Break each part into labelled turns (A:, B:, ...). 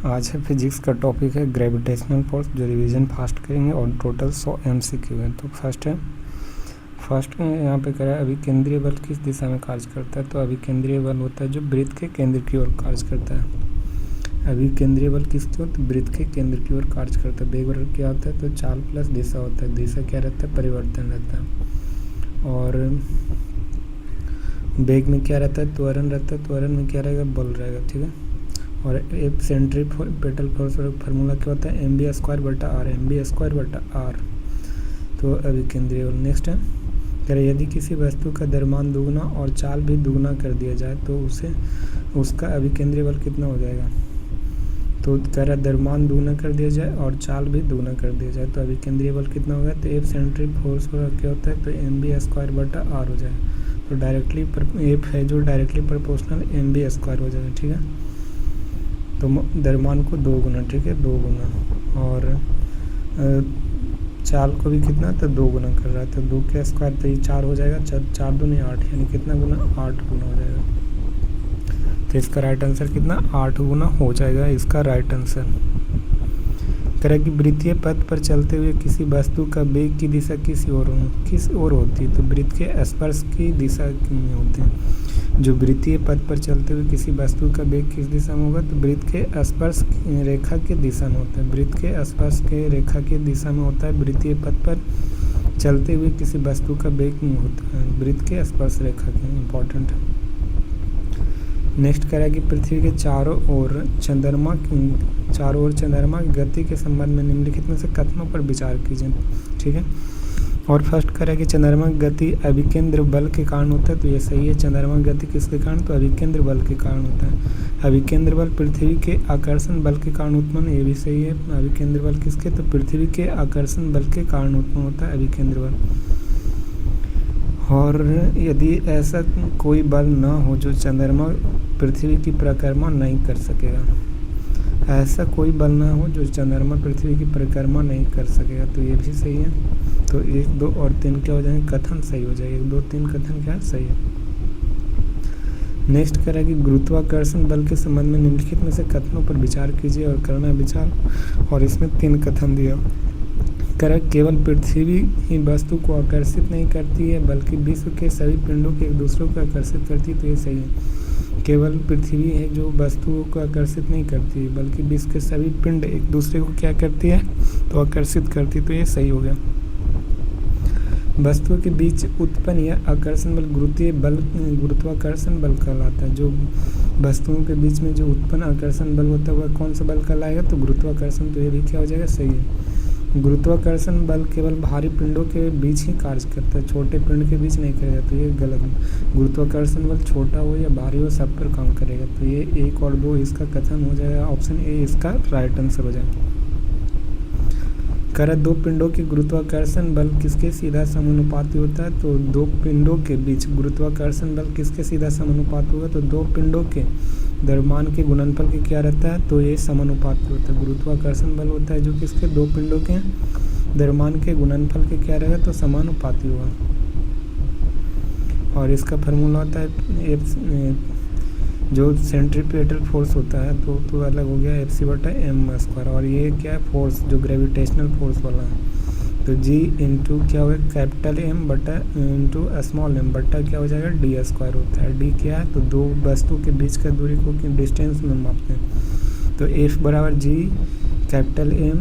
A: आज है फिजिक्स का टॉपिक है ग्रेविटेशनल फोर्स, जो रिवीजन फास्ट करेंगे और टोटल 100 MCQ है। तो फर्स्ट में यहाँ पे करा है अभिकेंद्रीय बल किस दिशा में कार्य करता है। तो अभिकेंद्रीय बल होता है जो वृत्त के केंद्र की ओर कार्य करता है। अभिकेंद्रीय बल किसकी ओर, तो वृत्त के केंद्र की ओर कार्य करता है। वेग बराबर क्या होता है, तो चाल प्लस दिशा होता है। दिशा क्या रहता है, परिवर्तन रहता है। और वेग में क्या रहता है, त्वरण रहता है। त्वरण में क्या रहेगा, बल रहेगा, ठीक है। और एक सेंट्रीपेटल फोर्स का फार्मूला क्या होता है, mv²/r, mv²/r। तो अभिकेंद्रीय बल। नेक्स्ट है, कह रहे यदि किसी वस्तु का द्रव्यमान दुगना और चाल भी दुगना कर दिया जाए तो उसका अभिकेंद्रीय बल कितना हो जाएगा। तो कह रहा द्रव्यमान दुगना कर दिया जाए और चाल भी दुगना कर दिया जाए तो अभिकेंद्रीय बल कितना होगा। तो एफ सेंट्रिक फोर्स क्या होता है, तो mv²/r हो जाएगा। तो डायरेक्टली एफ है जो डायरेक्टली प्रोपोर्शनल mv² हो जाएगा, ठीक है। तो द्रव्यमान को 2 गुना, ठीक है, 2 गुना। और चाल को भी कितना, तो 2 गुना कर रहा है। तो 2 के स्क्वायर तो ये 4 हो जाएगा। 4 दूनी 8, यानी कितना गुना, 8 गुना हो जाएगा। तो इसका राइट आंसर कितना, 8 गुना हो जाएगा इसका राइट आंसर। कह कि वृत्तीय पथ पर चलते हुए किसी वस्तु का वेग की दिशा किस ओर होती है। तो वृत्त के स्पर्श की दिशा में होती है। जो वृत्तीय पथ पर चलते हुए किसी वस्तु का वेग किस दिशा में होगा, तो वृत्त के स्पर्श रेखा के दिशा में होता है। वृत्त के स्पर्श के रेखा के दिशा में होता है। वृत्तीय पथ पर चलते हुए किसी वस्तु का वेग होता है वृत्त के स्पर्श रेखा के, इम्पोर्टेंट है। नेक्स्ट कह रहा है कि पृथ्वी के चारों ओर चंद्रमा की गति के संबंध में निम्नलिखित में से कथनों पर विचार कीजिए, ठीक है। और फर्स्ट कह रहा है कि चंद्रमा की गति अभिकेंद्र बल के कारण होता है। तो ये सही है। चंद्रमा की गति किसके कारण, तो अभिकेंद्र बल के कारण होता है। अभिकेंद्र बल पृथ्वी के आकर्षण बल के कारण उत्पन्न, ये भी सही है। अभिकेंद्र बल किसके, तो पृथ्वी के आकर्षण बल के कारण उत्पन्न होता है अभिकेंद्र बल। और यदि ऐसा कोई बल न हो जो चंद्रमा पृथ्वी की परिक्रमा नहीं कर सकेगा, ऐसा कोई बल ना हो जो चंद्रमा पृथ्वी की परिक्रमा नहीं कर सकेगा, तो ये भी सही है। तो 1, 2 और 3 क्या हो जाएंगे, कथन सही हो जाएगा। 1, 2, 3 कथन क्या सही है। नेक्स्ट कह रहा है कि गुरुत्वाकर्षण बल के संबंध में निम्नलिखित में से कथनों पर विचार कीजिए और करना विचार। और इसमें 3 कथन दिया। कह रहा है केवल पृथ्वी ही वस्तु को आकर्षित नहीं करती है बल्कि विश्व के सभी पिंडों के एक दूसरे को आकर्षित करती है। तो ये सही है। केवल पृथ्वी है जो वस्तुओं को आकर्षित नहीं करती है बल्कि विश्व के सभी पिंड एक दूसरे को क्या करती है, तो आकर्षित करती है। तो ये सही हो गया। वस्तुओं के बीच उत्पन्न यह आकर्षण बल गुरुत्वाकर्षण बल कहलाता है। जो वस्तुओं के बीच में जो उत्पन्न आकर्षण बल होता है वह कौन सा बल कहलाएगा, तो गुरुत्वाकर्षण। तो ये भी क्या हो जाएगा, सही है। गुरुत्वाकर्षण बल केवल भारी पिंडों के बीच ही कार्य करता है, छोटे पिंड के बीच नहीं करेगा। तो ये गलत है। गुरुत्वाकर्षण बल छोटा हो या भारी हो सब पर काम करेगा। तो ये 1 और 2 इसका कथन हो जाएगा। ऑप्शन ए इसका राइट आंसर हो जाएगा। कर 2 पिंडों के गुरुत्वाकर्षण बल किसके सीधा समानुपाती होता है। तो 2 पिंडों के बीच गुरुत्वाकर्षण बल किसके सीधा समानुपाती होगा, तो 2 पिंडों के द्रव्यमान के गुणनफल के क्या रहता है, तो ये समानुपाती होता है। गुरुत्वाकर्षण बल होता है जो किसके, 2 पिंडों के द्रव्यमान के गुणनफल के क्या रहेगा, तो समानुपाती होगा। और इसका फार्मूला होता है जो सेंट्रीपेटल फोर्स होता है तो अलग हो गया Fc/m²। और ये क्या है, फोर्स जो ग्रेविटेशनल फोर्स वाला है। तो G इंटू क्या होगा, कैपिटल M स्मॉल m बट्टा क्या हो जाएगा, d² होता है। d क्या है, तो 2 वस्तु के बीच का दूरी को डिस्टेंस में मापते हैं। तो F बराबर G कैपिटल M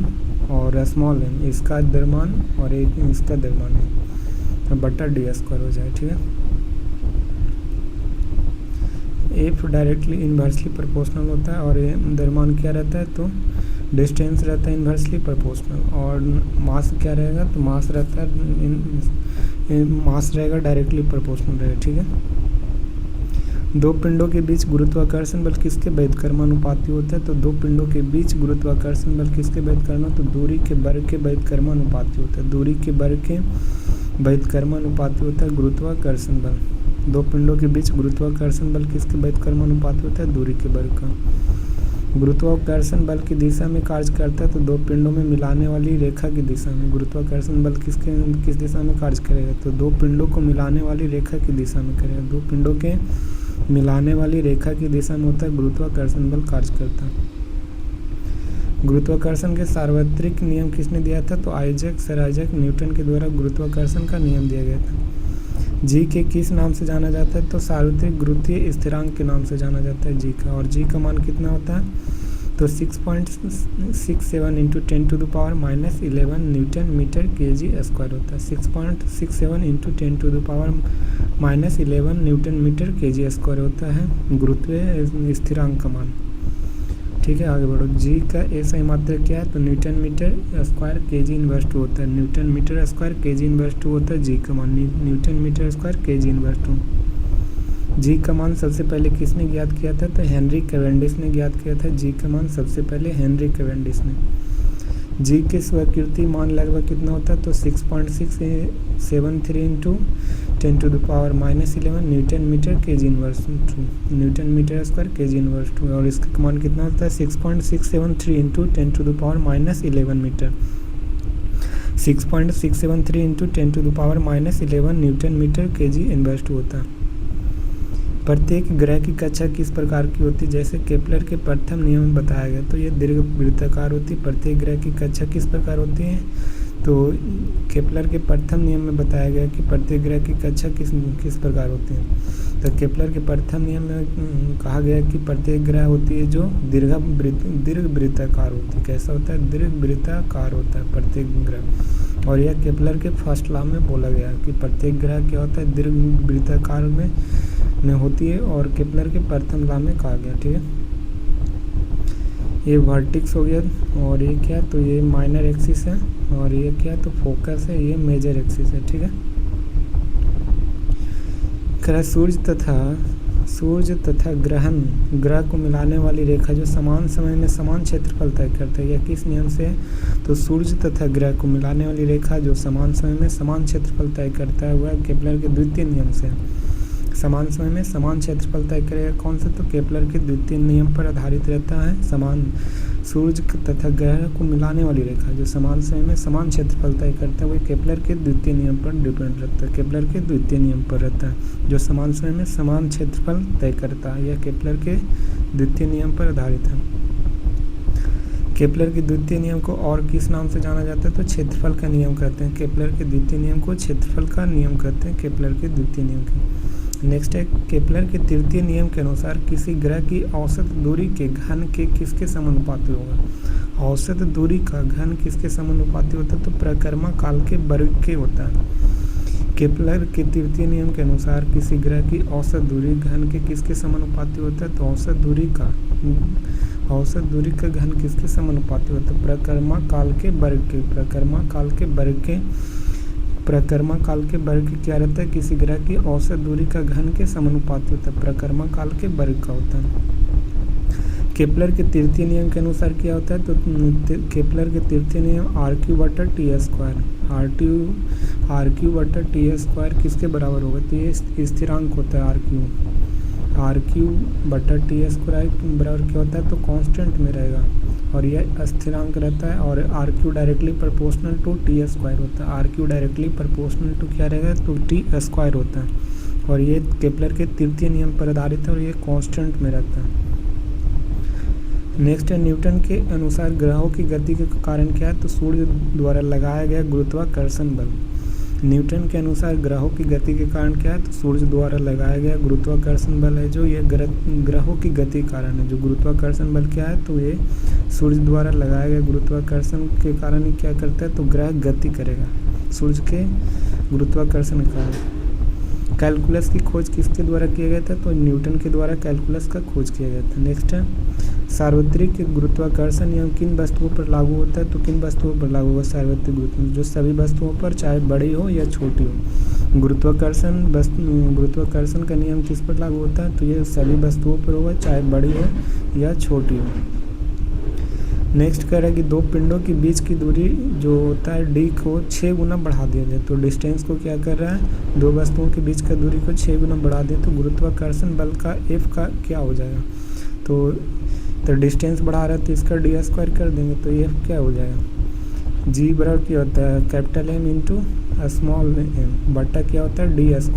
A: और स्मॉल m इसका द्रव्यमान और एक इसका द्रव्यमान है, तो बट्टा d² हो जाए, ठीक है। F डायरेक्टली इन्वर्सली प्रोपोर्शनल होता है और द्रव्यमान क्या रहता है, तो डिस्टेंस रहता है इन्वर्सली प्रोपोर्शनल। और मास क्या रहेगा, तो मास रहता है मास रहेगा डायरेक्टली प्रोपोर्शनल रहेगा, ठीक है। 2 पिंडों के बीच गुरुत्वाकर्षण बल किसके व्युत्क्रमानुपाती होता है। तो 2 पिंडों के बीच गुरुत्वाकर्षण बल किसके व्युत्क्रम, तो दूरी के वर्ग के व्युत्क्रमानुपाती होता है। दूरी के वर्ग के व्युत्क्रमानुपाती होता है गुरुत्वाकर्षण बल। 2 पिंडों के बीच गुरुत्वाकर्षण बल किसके व्युत्क्रमानुपाती होता है, दूरी के वर्ग का। गुरुत्वाकर्षण बल की दिशा में कार्य करता है, तो 2 पिंडों में मिलाने वाली रेखा की दिशा में। गुरुत्वाकर्षण बल किस दिशा में कार्य करेगा, तो 2 पिंडों को मिलाने वाली रेखा की दिशा में करेगा। 2 पिंडों के मिलाने वाली रेखा की दिशा में होता है गुरुत्वाकर्षण बल कार्य करता है। गुरुत्वाकर्षण के सार्वत्रिक नियम किसने दिया था? तो सर आइजैक न्यूटन के द्वारा गुरुत्वाकर्षण का नियम दिया गया था। जी के किस नाम से जाना जाता है? तो सार्वत्रिक गुरुत्वीय स्थिरांक के नाम से जाना जाता है जी का। और जी का मान कितना होता है? तो 6.67 into 10⁻⁻11 newton metre KG square होता है। 6.67 into 10⁻⁻11 newton metre KG square होता है गुरुत्वीय स्थिरांक का मान। ठीक है, आगे बढ़ो। जी का ऐसा मात्रक क्या है? तो newton metre square KG inverse 2 होता है। Newton metre square KG inverse 2 होता है जी का मान। Newton metre square KG inverse 2। G का मान सबसे पहले किसने ज्ञात किया था? तो हेनरी कैवेंडिश ने ज्ञात किया था जी का मान सबसे पहले हेनरी कैवेंडिश ने। जी के स्वीकृति मान लगभग कितना होता है? तो 6.673 into 10⁻⁻11 newton metre KG inverse 2 newton metre square KG inverse 2। और इसका मान कितना होता है? 6.673 into 10⁻⁻11 metre. 6.673 into 10⁻⁻11 newton metre KG inverse 2 होता है। प्रत्येक ग्रह की कक्षा किस प्रकार की होती है? जैसे केपलर के प्रथम नियम में बताया गया, तो ये दीर्घ वृत्ताकार होती है। प्रत्येक ग्रह की कक्षा किस प्रकार होती है? तो केपलर के प्रथम नियम में बताया गया कि प्रत्येक ग्रह की कक्षा किस प्रकार होती है। तो केपलर के प्रथम नियम में कहा गया कि प्रत्येक ग्रह होती है जो दीर्घ वृत्ताकार होती है। कैसा होता है? दीर्घ वृत्ताकार होता है प्रत्येक ग्रह। और यह केपलर के फर्स्ट लॉ में बोला गया कि प्रत्येक ग्रह क्या होता है? दीर्घ वृत्ताकार में होती है, और केपलर के प्रथम लॉ में कहा गया। ठीक है, ये वर्टिक्स हो गया। और ये क्या? तो ये माइनर एक्सिस है। और ये क्या? तो फोकस है। ये मेजर एक्सिस है। ठीक है, सूर्य तथा ग्रह को मिलाने वाली रेखा जो समान समय में समान क्षेत्रफल तय करता है, यह किस नियम से है? तो सूर्य तथा ग्रह को मिलाने वाली रेखा जो समान समय में समान क्षेत्रफल तय करता है वह केपलर के द्वितीय नियम से है। समान समय में समान क्षेत्रफल तय करेगा कौन सा? तो केपलर के द्वितीय नियम पर आधारित रहता है। सूर्य तथा ग्रह को मिलाने वाली रेखा जो समान समय में समान क्षेत्रफल तय करता है वह केपलर के द्वितीय नियम पर डिपेंड रहता है। केपलर के द्वितीय नियम पर रहता है जो समान समय में समान क्षेत्रफल तय करता है। यह केपलर के द्वितीय नियम पर आधारित है। केपलर के द्वितीय नियम को और किस नाम से जाना जाता है? तो क्षेत्रफल का नियम कहते हैं। केपलर के द्वितीय नियम को क्षेत्रफल का नियम कहते हैं। केपलर के द्वितीय नियम के नेक्स्ट है केपलर के तृतीय नियम के अनुसार किसी ग्रह की औसत दूरी के घन के किसके समानुपाती होगा? औसत दूरी का घन किसके समानुपाती होता है? तो परिक्रमा काल के वर्ग के होता है। केपलर के तृतीय नियम के अनुसार किसी ग्रह की औसत दूरी घन के किसके समानुपाती होता है? तो औसत दूरी का घन किसके समानुपाती होता है? परिक्रमा काल के वर्ग के। परिक्रमा काल के वर्ग क्या रहता है? किसी ग्रह की औसत दूरी का घन के समानुपाती होता है। परिक्रमा काल के वर्ग का होता है। केपलर के तृतीय नियम के अनुसार क्या होता है? तो केपलर के तृतीय नियम r3/t² किसके बराबर होगा? तो ये स्थिरांक होता है r3/t² बराबर क्या होता है? तो कांस्टेंट में रहेगा और यह स्थिरांक रहता है। और r3 directly proportional to t² होता है। r3 डायरेक्टली प्रोपोर्शनल टू क्या रहेगा? तो t² होता है। और ये केपलर के तृतीय नियम पर आधारित है और ये कांस्टेंट में रहता है। नेक्स्ट है न्यूटन के अनुसार ग्रहों की गति के कारण क्या है? तो सूर्य द्वारा लगाया गया गुरुत्वाकर्षण बल। न्यूटन के अनुसार ग्रहों की गति के कारण क्या है? तो सूर्य द्वारा लगाया गया गुरुत्वाकर्षण बल है जो ये ग्रहों की गति कारण है। जो गुरुत्वाकर्षण बल क्या है? तो ये सूर्य द्वारा लगाया गया गुरुत्वाकर्षण के कारण ही क्या करता है? तो ग्रह गति करेगा सूर्य के गुरुत्वाकर्षण के कारण। कैलकुलस की खोज किसके द्वारा किया गया था? तो न्यूटन के द्वारा कैलकुलस का खोज किया गया था। नेक्स्ट है सार्वत्रिक गुरुत्वाकर्षण नियम किन वस्तुओं पर लागू होता है? तो किन वस्तुओं पर लागू होगा सार्वत्रिक गुरुत्वाकर्षण? जो सभी वस्तुओं पर, चाहे बड़ी हो या छोटी हो। गुरुत्वाकर्षण का नियम किस पर लागू होता है? तो ये सभी वस्तुओं पर होगा, चाहे बड़ी हो या छोटी हो। नेक्स्ट कह रहा है कि दो पिंडों के बीच की दूरी जो होता है d को 6 गुना बढ़ा दिया जाए। तो डिस्टेंस को क्या कर रहा है? दो वस्तुओं के बीच का दूरी को 6 गुना बढ़ा दिया तो गुरुत्वाकर्षण बल का F का क्या हो जाएगा? तो डिस्टेंस बढ़ा रहा है तो इसका d² कर देंगे तो F क्या हो जाएगा? G बराबर क्या होता है? Capital M into small m बटा क्या होता है? d²।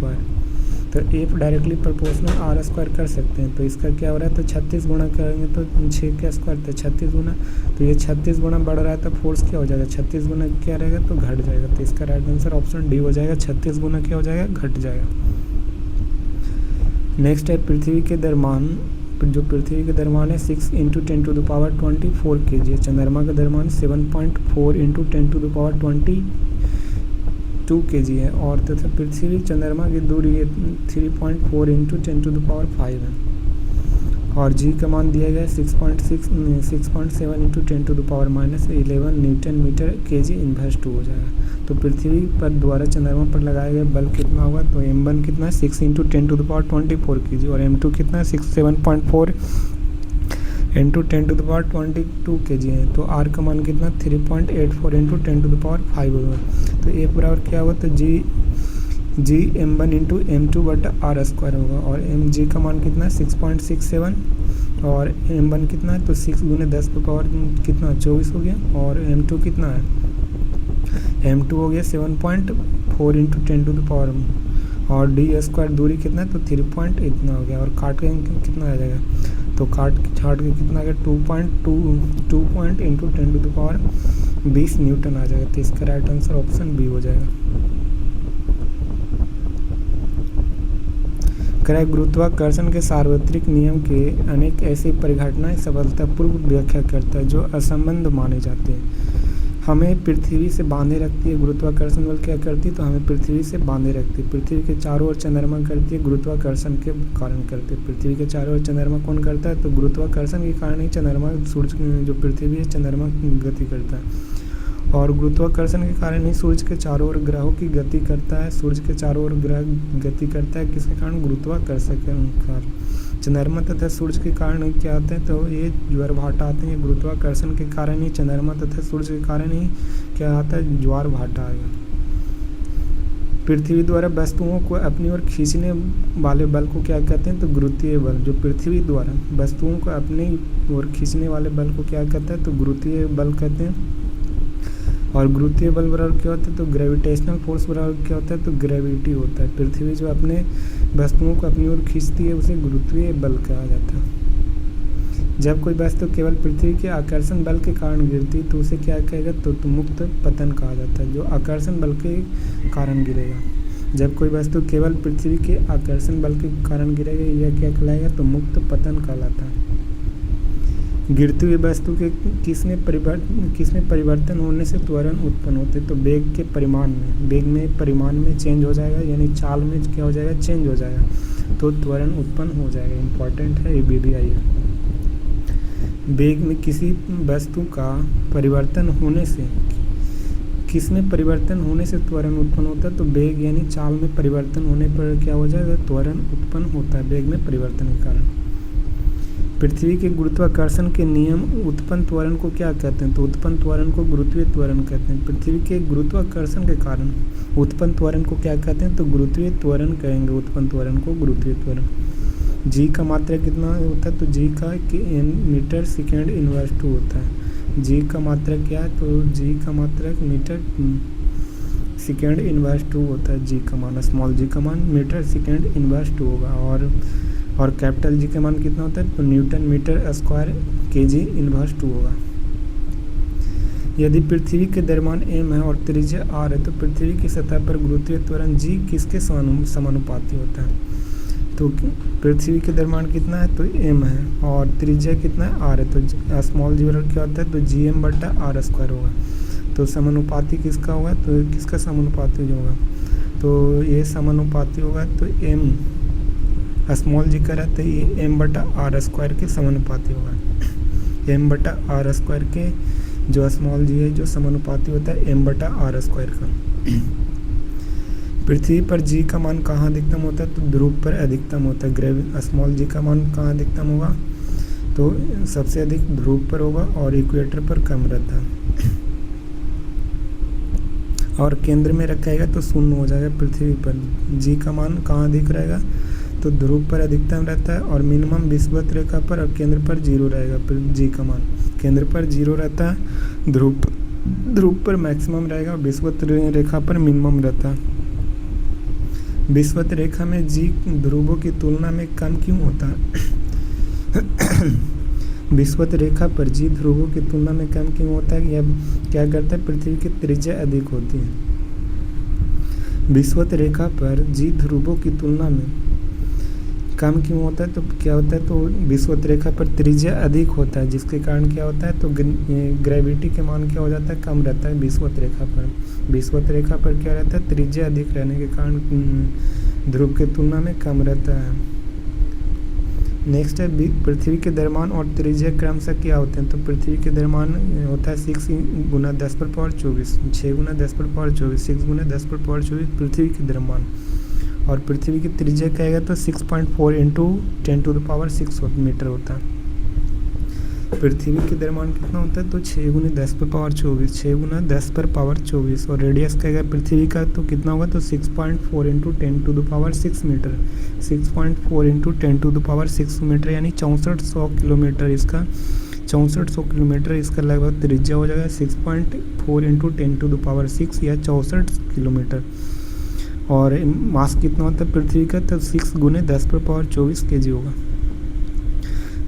A: तो F directly proportional R square कर सकते हैं। तो इसका क्या हो रहा है, तो 36 गुणा करेंगे तो 6 का स्क्वायर, तो 36 गुना, तो ये 36 गुना बढ़ रहा है तो फोर्स क्या हो जाएगा, 36 गुना क्या रहेगा तो घट जाएगा। तो इसका राइट आंसर ऑप्शन डी हो जाएगा, 36 गुना क्या हो जाएगा, घट जाएगा। नेक्स्ट है पृथ्वी के द्रव्यमान, जो पृथ्वी के द्रव्यमान है 6 × 10⁻24 kg है। चंद्रमा का द्रव्यमान 7.4 × 10⁻22 kg है। और तथा पृथ्वी चंद्रमा की दूरी 3.4 × 10⁵ है। और जी का मान दिया गया है 6.7 × 10⁻11 न्यूटन मीटर kg इन्वर्स 2 हो जाएगा। तो पृथ्वी पर द्वारा चंद्रमा पर लगाया गया बल कितना होगा, तो m1 कितना है 6 × 10⁻24 kg और m2 कितना है 7.4 × 10⁻22 kg है। तो r का मान कितना 3.84 × 10⁵ होगा। तो एक बराबर क्या होगा, तो जी m1 × m2/r² होगा। और mg का मान कितना है 6.67 और m1 कितना है, तो 6 × 10 कितना 24 हो गया। और m2 कितना है, m2 हो गया 7.4 × 10⁻, और d² दूरी कितना है, तो 3 इतना हो गया। और काट के कितना आ जाएगा, तो छाट के कितना आ गया 2.2 × 10⁻20 न्यूटन आ जाएगा। तो इसका राइट आंसर ऑप्शन बी हो जाएगा। क्रय गुरुत्वाकर्षण के सार्वत्रिक नियम के अनेक ऐसी परिघटनाएं सफलतापूर्वक व्याख्या करता है जो असंबद्ध माने जाते हैं। हमें पृथ्वी से बांधे रखती है, गुरुत्वाकर्षण बल क्या करती है, तो हमें पृथ्वी से बांधे रखती है। पृथ्वी के चारों ओर चंद्रमा करती है, गुरुत्वाकर्षण के कारण करती है। पृथ्वी के चारों ओर चंद्रमा कौन करता है, तो गुरुत्वाकर्षण के कारण ही चंद्रमा, सूर्य जो पृथ्वी है चंद्रमा गति करता है। और गुरुत्वाकर्षण के कारण ही सूर्य के चारों ओर ग्रहों की गति करता है। सूर्य के चारों ओर ग्रह गति करता है किसके कारण, गुरुत्वाकर्षण के कारण। चंद्रमा तथा सूर्य के कारण क्या होता है, तो ये ज्वार भाटा आते हैं। गुरुत्वाकर्षण के कारण ही चंद्रमा तथा सूर्य के कारण ही क्या आता है, ज्वार भाटा आएगा। पृथ्वी द्वारा वस्तुओं को अपनी ओर खींचने वाले बल को क्या कहते हैं, तो गुरुत्वीय बल। जो पृथ्वी द्वारा वस्तुओं को अपनी ओर खींचने वाले बल को क्या कहता है, तो गुरुत्वीय बल कहते हैं। और गुरुत्वीय बल बराबर क्या होता है, तो ग्रेविटेशनल फोर्स बराबर क्या होता है, तो ग्रेविटी होता है। पृथ्वी जो अपने वस्तुओं को अपनी ओर खींचती है उसे गुरुत्वीय बल कहा जाता है। जब कोई वस्तु केवल पृथ्वी के आकर्षण बल के कारण गिरती है तो उसे क्या कहेगा, तो मुक्त पतन कहा जाता है, जो आकर्षण बल के कारण गिरेगा। जब कोई वस्तु केवल पृथ्वी के आकर्षण बल के कारण गिरेगा यह क्या कहलाएगा, तो मुक्त पतन कहलाता है। गिरती हुई वस्तु के किसमें परिवर्तन होने से त्वरण उत्पन्न होते, तो वेग के परिमाण में चेंज हो जाएगा, यानी चाल में क्या हो जाएगा, चेंज हो जाएगा, तो त्वरण उत्पन्न हो जाएगा। इंपॉर्टेंट है, ये भी आई है। वेग में किसी वस्तु का परिवर्तन होने से, किसमें परिवर्तन होने से त्वरण उत्पन्न होता है, तो वेग यानी चाल में परिवर्तन होने पर क्या हो जाएगा, त्वरण उत्पन्न होता है वेग में परिवर्तन के कारण। पृथ्वी के गुरुत्वाकर्षण के नियम उत्पन्न त्वरण को क्या कहते हैं, तो उत्पन्न त्वरण को गुरुत्वीय त्वरण कहते हैं। पृथ्वी के गुरुत्वाकर्षण के कारण उत्पन्न त्वरण को क्या कहते हैं, तो गुरुत्वीय त्वरण कहेंगे। उत्पन्न त्वरण को गुरुत्वीय त्वरण। जी का मात्रा कितना होता है, तो जी का मीटर सेकेंड इनवर्स 2 होता है। जी का मात्रा क्या है, तो जी का मात्रा मीटर सेकेंड इनवर्स 2 होता है। जी का मान, स्मॉल जी का मान मीटर सेकेंड इनवर्स 2 होगा। और कैपिटल जी का मान कितना होता है, तो newton metre square kg inverse 2 होगा। यदि पृथ्वी के द्रव्यमान m है और त्रिज्या r है तो पृथ्वी की सतह पर गुरुत्वीय त्वरण g किसके समानुपाती होता है, तो पृथ्वी के द्रव्यमान कितना है, तो m है और त्रिज्या कितना है, r है। तो स्मॉल जी बराबर क्या होता है, तो gm/r² होगा। तो समानुपाती किसका होगा, तो किसका समानुपाती होगा, तो ये समानुपाती होगा, तो m स्मॉल जी का रहता है ये m/r² के समानुपाती होगा। m/r² के जो स्मॉल जी है जो समानुपाती होता है m/r² का। पृथ्वी पर जी का मान कहाँ अधिकतम होता है, तो ध्रुव पर अधिकतम होता है। स्मॉल जी का मान कहाँ अधिकतम होगा, तो सबसे अधिक ध्रुव पर होगा और इक्वेटर पर कम रहता है। और केंद्र में रखेगा तो शून्य हो जाएगा। पृथ्वी पर जी का मान कहाँ अधिक रहेगा, तो ध्रुव पर अधिकतम रहता है और मिनिमम विषुवत रेखा पर और केंद्र पर 0 रहेगा। जी का मान केंद्र पर 0 रहता है, ध्रुव पर मैक्सिमम रहेगा, विषुवत रेखा पर मिनिमम रहता है। विषुवत रेखा में जी ध्रुवों की तुलना में कम क्यों होता है? विषुवत रेखा पर जी ध्रुवों की तुलना में कम क्यों होता है? यह क्या करता है? पृथ्वी की त्रिज्या अधिक होती है। विषुवत रेखा पर जी ध्रुवों की तुलना में कम क्यों होता है? तो क्या होता है? तो विषुवत रेखा पर त्रिज्या अधिक होता है, जिसके कारण क्या होता है? तो ग्रेविटी के मान क्या हो जाता है? कम रहता है विषुवत रेखा पर। विषुवत रेखा पर क्या रहता है? त्रिज्या अधिक रहने के कारण ध्रुव की तुलना में कम रहता है। नेक्स्ट है पृथ्वी के द्रव्यमान और त्रिज्या क्रमशः क्या होते हैं? तो पृथ्वी के द्रव्यमान होता है 6 × 10⁻24, 6 × 10⁻24, 6 × 10⁻24 पृथ्वी के द्रव्यमान। और पृथ्वी की त्रिज्या कहेगा तो 6.4 × 10⁶ मीटर होता है। पृथ्वी के द्रव्यमान कितना होता है? तो 6 × 10⁻24, 6 × 10⁻24। और रेडियस कहेगा पृथ्वी का तो कितना होगा? तो 6.4 × 10⁶ मीटर, 6.4 × 10⁶ मीटर, यानी 6400 किलोमीटर। इसका 6400 किलोमीटर इसका लगभग त्रिज्या हो जाएगा। 6.4 × 10⁶ या 64 किलोमीटर। और मास कितना होता है पृथ्वी का? तो 6 × 10⁻24 kg होगा।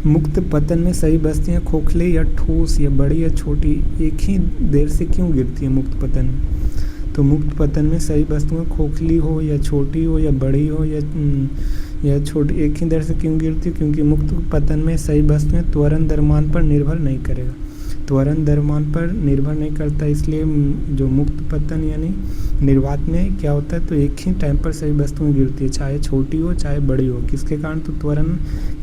A: मुक्त पतन में सभी वस्तुएं खोखले या ठोस या बड़ी या छोटी एक ही देर से क्यों गिरती है? मुक्त पतन में, तो मुक्त पतन में सभी वस्तुएं खोखली हो या छोटी हो या बड़ी हो या छोटी एक ही देर से क्यों गिरती है? क्योंकि मुक्त पतन में सभी वस्तुएं त्वरण द्रव्यमान पर निर्भर नहीं करेगा, त्वरण द्रव्यमान पर निर्भर नहीं करता। इसलिए जो मुक्त पतन यानी निर्वात में क्या होता है? तो एक ही टाइम पर सभी वस्तुएं गिरती है, चाहे छोटी हो चाहे बड़ी हो। किसके कारण? तो त्वरण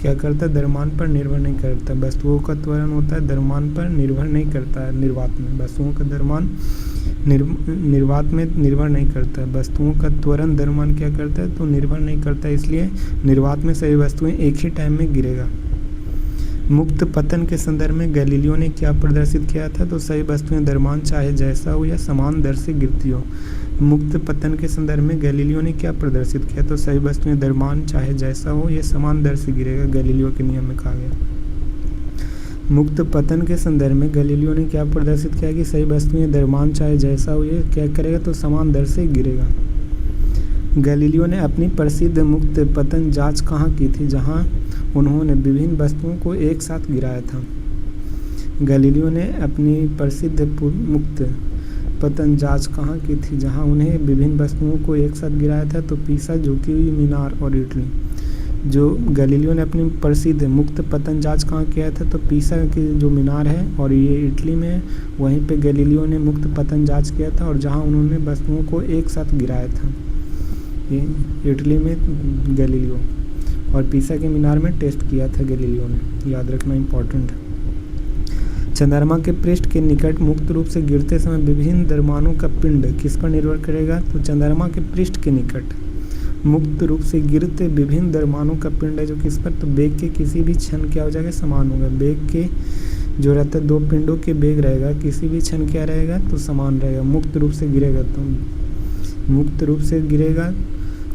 A: क्या करता है? द्रव्यमान पर निर्भर नहीं करता। वस्तुओं का त्वरण होता है द्रव्यमान पर निर्भर नहीं करता है। निर्वात में वस्तुओं का द्रव्यमान निर्वात में निर्भर नहीं करता है। वस्तुओं का त्वरण द्रव्यमान क्या करता है? तो निर्भर नहीं करता, इसलिए निर्वात में सभी वस्तुएं एक ही टाइम में गिरेगा। मुक्त पतन के संदर्भ में गैलीलियो ने क्या प्रदर्शित किया था? तो सभी वस्तुएं द्रव्यमान चाहे जैसा हो या समान दर से गिरती हो। मुक्त पतन के संदर्भ में गैलीलियो ने क्या प्रदर्शित किया? तो सभी वस्तुएं द्रव्यमान चाहे जैसा हो या समान दर से गिरेगा, गैलीलियो के नियम में कहा गया। मुक्त पतन के संदर्भ में गैलीलियो ने क्या प्रदर्शित किया कि सभी वस्तुएं द्रव्यमान चाहे जैसा हो ये क्या करेगा? तो समान दर से गिरेगा। गैलीलियो ने अपनी प्रसिद्ध मुक्त पतन जांच कहाँ की थी? जहाँ उन्होंने विभिन्न वस्तुओं को एक साथ गिराया था। गैलीलियो ने अपनी प्रसिद्ध मुक्त पतन जांच कहाँ की थी? जहाँ उन्हें विभिन्न वस्तुओं को एक साथ गिराया था। तो पीसा, झुकी हुई मीनार और इटली। जो गैलीलियो ने अपनी प्रसिद्ध मुक्त पतन जांच कहाँ किया था? तो पीसा की जो मीनार है और ये इटली में, वहीं पे गैलीलियो ने मुक्त पतन जांच किया था और जहाँ उन्होंने वस्तुओं को एक साथ गिराया था। इटली में गैलीलियो और पीसा के मीनार में टेस्ट किया था गैलीलियो ने, याद रखना इम्पोर्टेंट है। चंद्रमा के पृष्ठ के निकट मुक्त रूप से गिरते समय विभिन्न द्रव्यमानों का पिंड किस पर निर्भर करेगा? तो चंद्रमा के पृष्ठ के निकट मुक्त रूप से गिरते विभिन्न द्रव्यमानों का पिंड है जो किस पर? तो बेग के किसी भी क्षण क्या हो जाएगा? समान होगा। बेग के जो रहता है दो पिंडों के बेग रहेगा, किसी भी क्षण क्या रहेगा? तो समान रहेगा। मुक्त रूप से गिरेगा तो मुक्त रूप से गिरेगा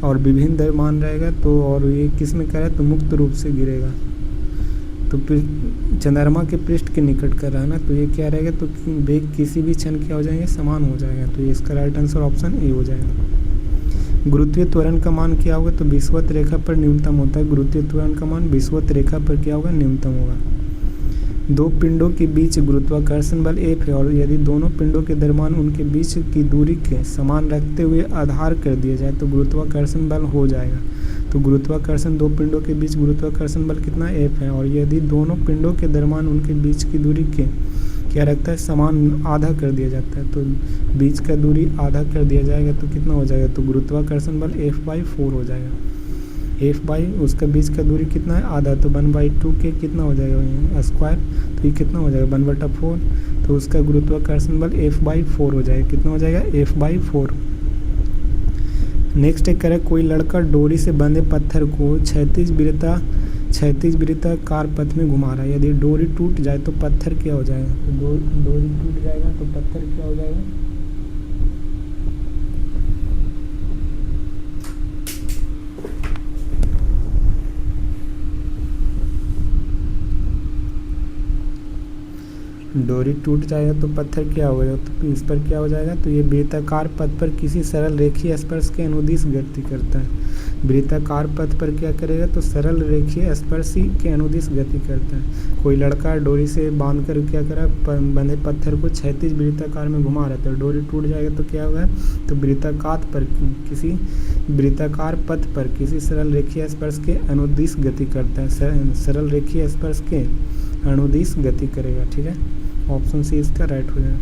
A: और विभिन्न द्रव्यमान रहेगा तो, और ये किस में कह रहा है? तो मुक्त रूप से गिरेगा। तो चंद्रमा के पृष्ठ के निकट कर रहा है ना, तो ये क्या रहेगा? तो बेग किसी भी क्षण क्या हो जाएंगे? समान हो जाएगा। तो ये इसका राइट आंसर ऑप्शन ए हो जाएगा। गुरुत्वीय त्वरण का मान क्या होगा? तो विषुवत रेखा पर न्यूनतम होता है। गुरुत्वीय त्वरण का मान विषुवत रेखा पर क्या होगा? न्यूनतम होगा। दो पिंडों के बीच गुरुत्वाकर्षण बल F है और यदि दोनों पिंडों के दरम्यान उनके बीच की दूरी के समान रखते हुए आधार कर दिया जाए तो गुरुत्वाकर्षण बल हो जाएगा। तो गुरुत्वाकर्षण दो पिंडों के बीच गुरुत्वाकर्षण बल कितना? F है और यदि दोनों पिंडों के दरम्यान उनके बीच की दूरी के क्या रखता है? समान आधा कर दिया जाता है। तो बीच का दूरी आधा कर दिया जाएगा तो कितना हो जाएगा? तो गुरुत्वाकर्षण बल F/4 हो जाएगा। F बाई उसका बीच का दूरी कितना है? आधा, तो 1/2 के कितना हो जाएगा? स्क्वायर, तो ये कितना हो जाएगा? 1/4। तो उसका गुरुत्वाकर्षण बल F/4 हो जाएगा। कितना हो जाएगा? F/4। नेक्स्ट एक करें, कोई लड़का डोरी से बंधे पत्थर को क्षैतिज वृत्ताकार पथ में घुमा रहा है। यदि डोरी टूट जाए तो पत्थर क्या हो जाएगा? तो डोरी टूट जाएगा तो पत्थर क्या हो जाएगा? डोरी टूट जाएगा तो पत्थर क्या होगा, तो इस पर क्या हो जाएगा, तो ये वृत्ताकार पथ पर किसी सरल रेखीय स्पर्श के अनुदिश गति करता है। वृत्ताकार पथ पर क्या करेगा, तो सरल रेखीय स्पर्शी के अनुदिश गति करता है। कोई लड़का डोरी से बांध कर क्या करा, बंधे पत्थर को क्षैतिज वृत्ताकार में घुमा रहा था, डोरी टूट जाएगा तो क्या होगा, तो वृत्ताकार पथ पर किसी सरल रेखीय स्पर्श के अनुदिश गति करता है। सरल रेखीय स्पर्श के अनुदिश गति करेगा। ठीक है, ऑप्शन सी इसका राइट हो जाएगा।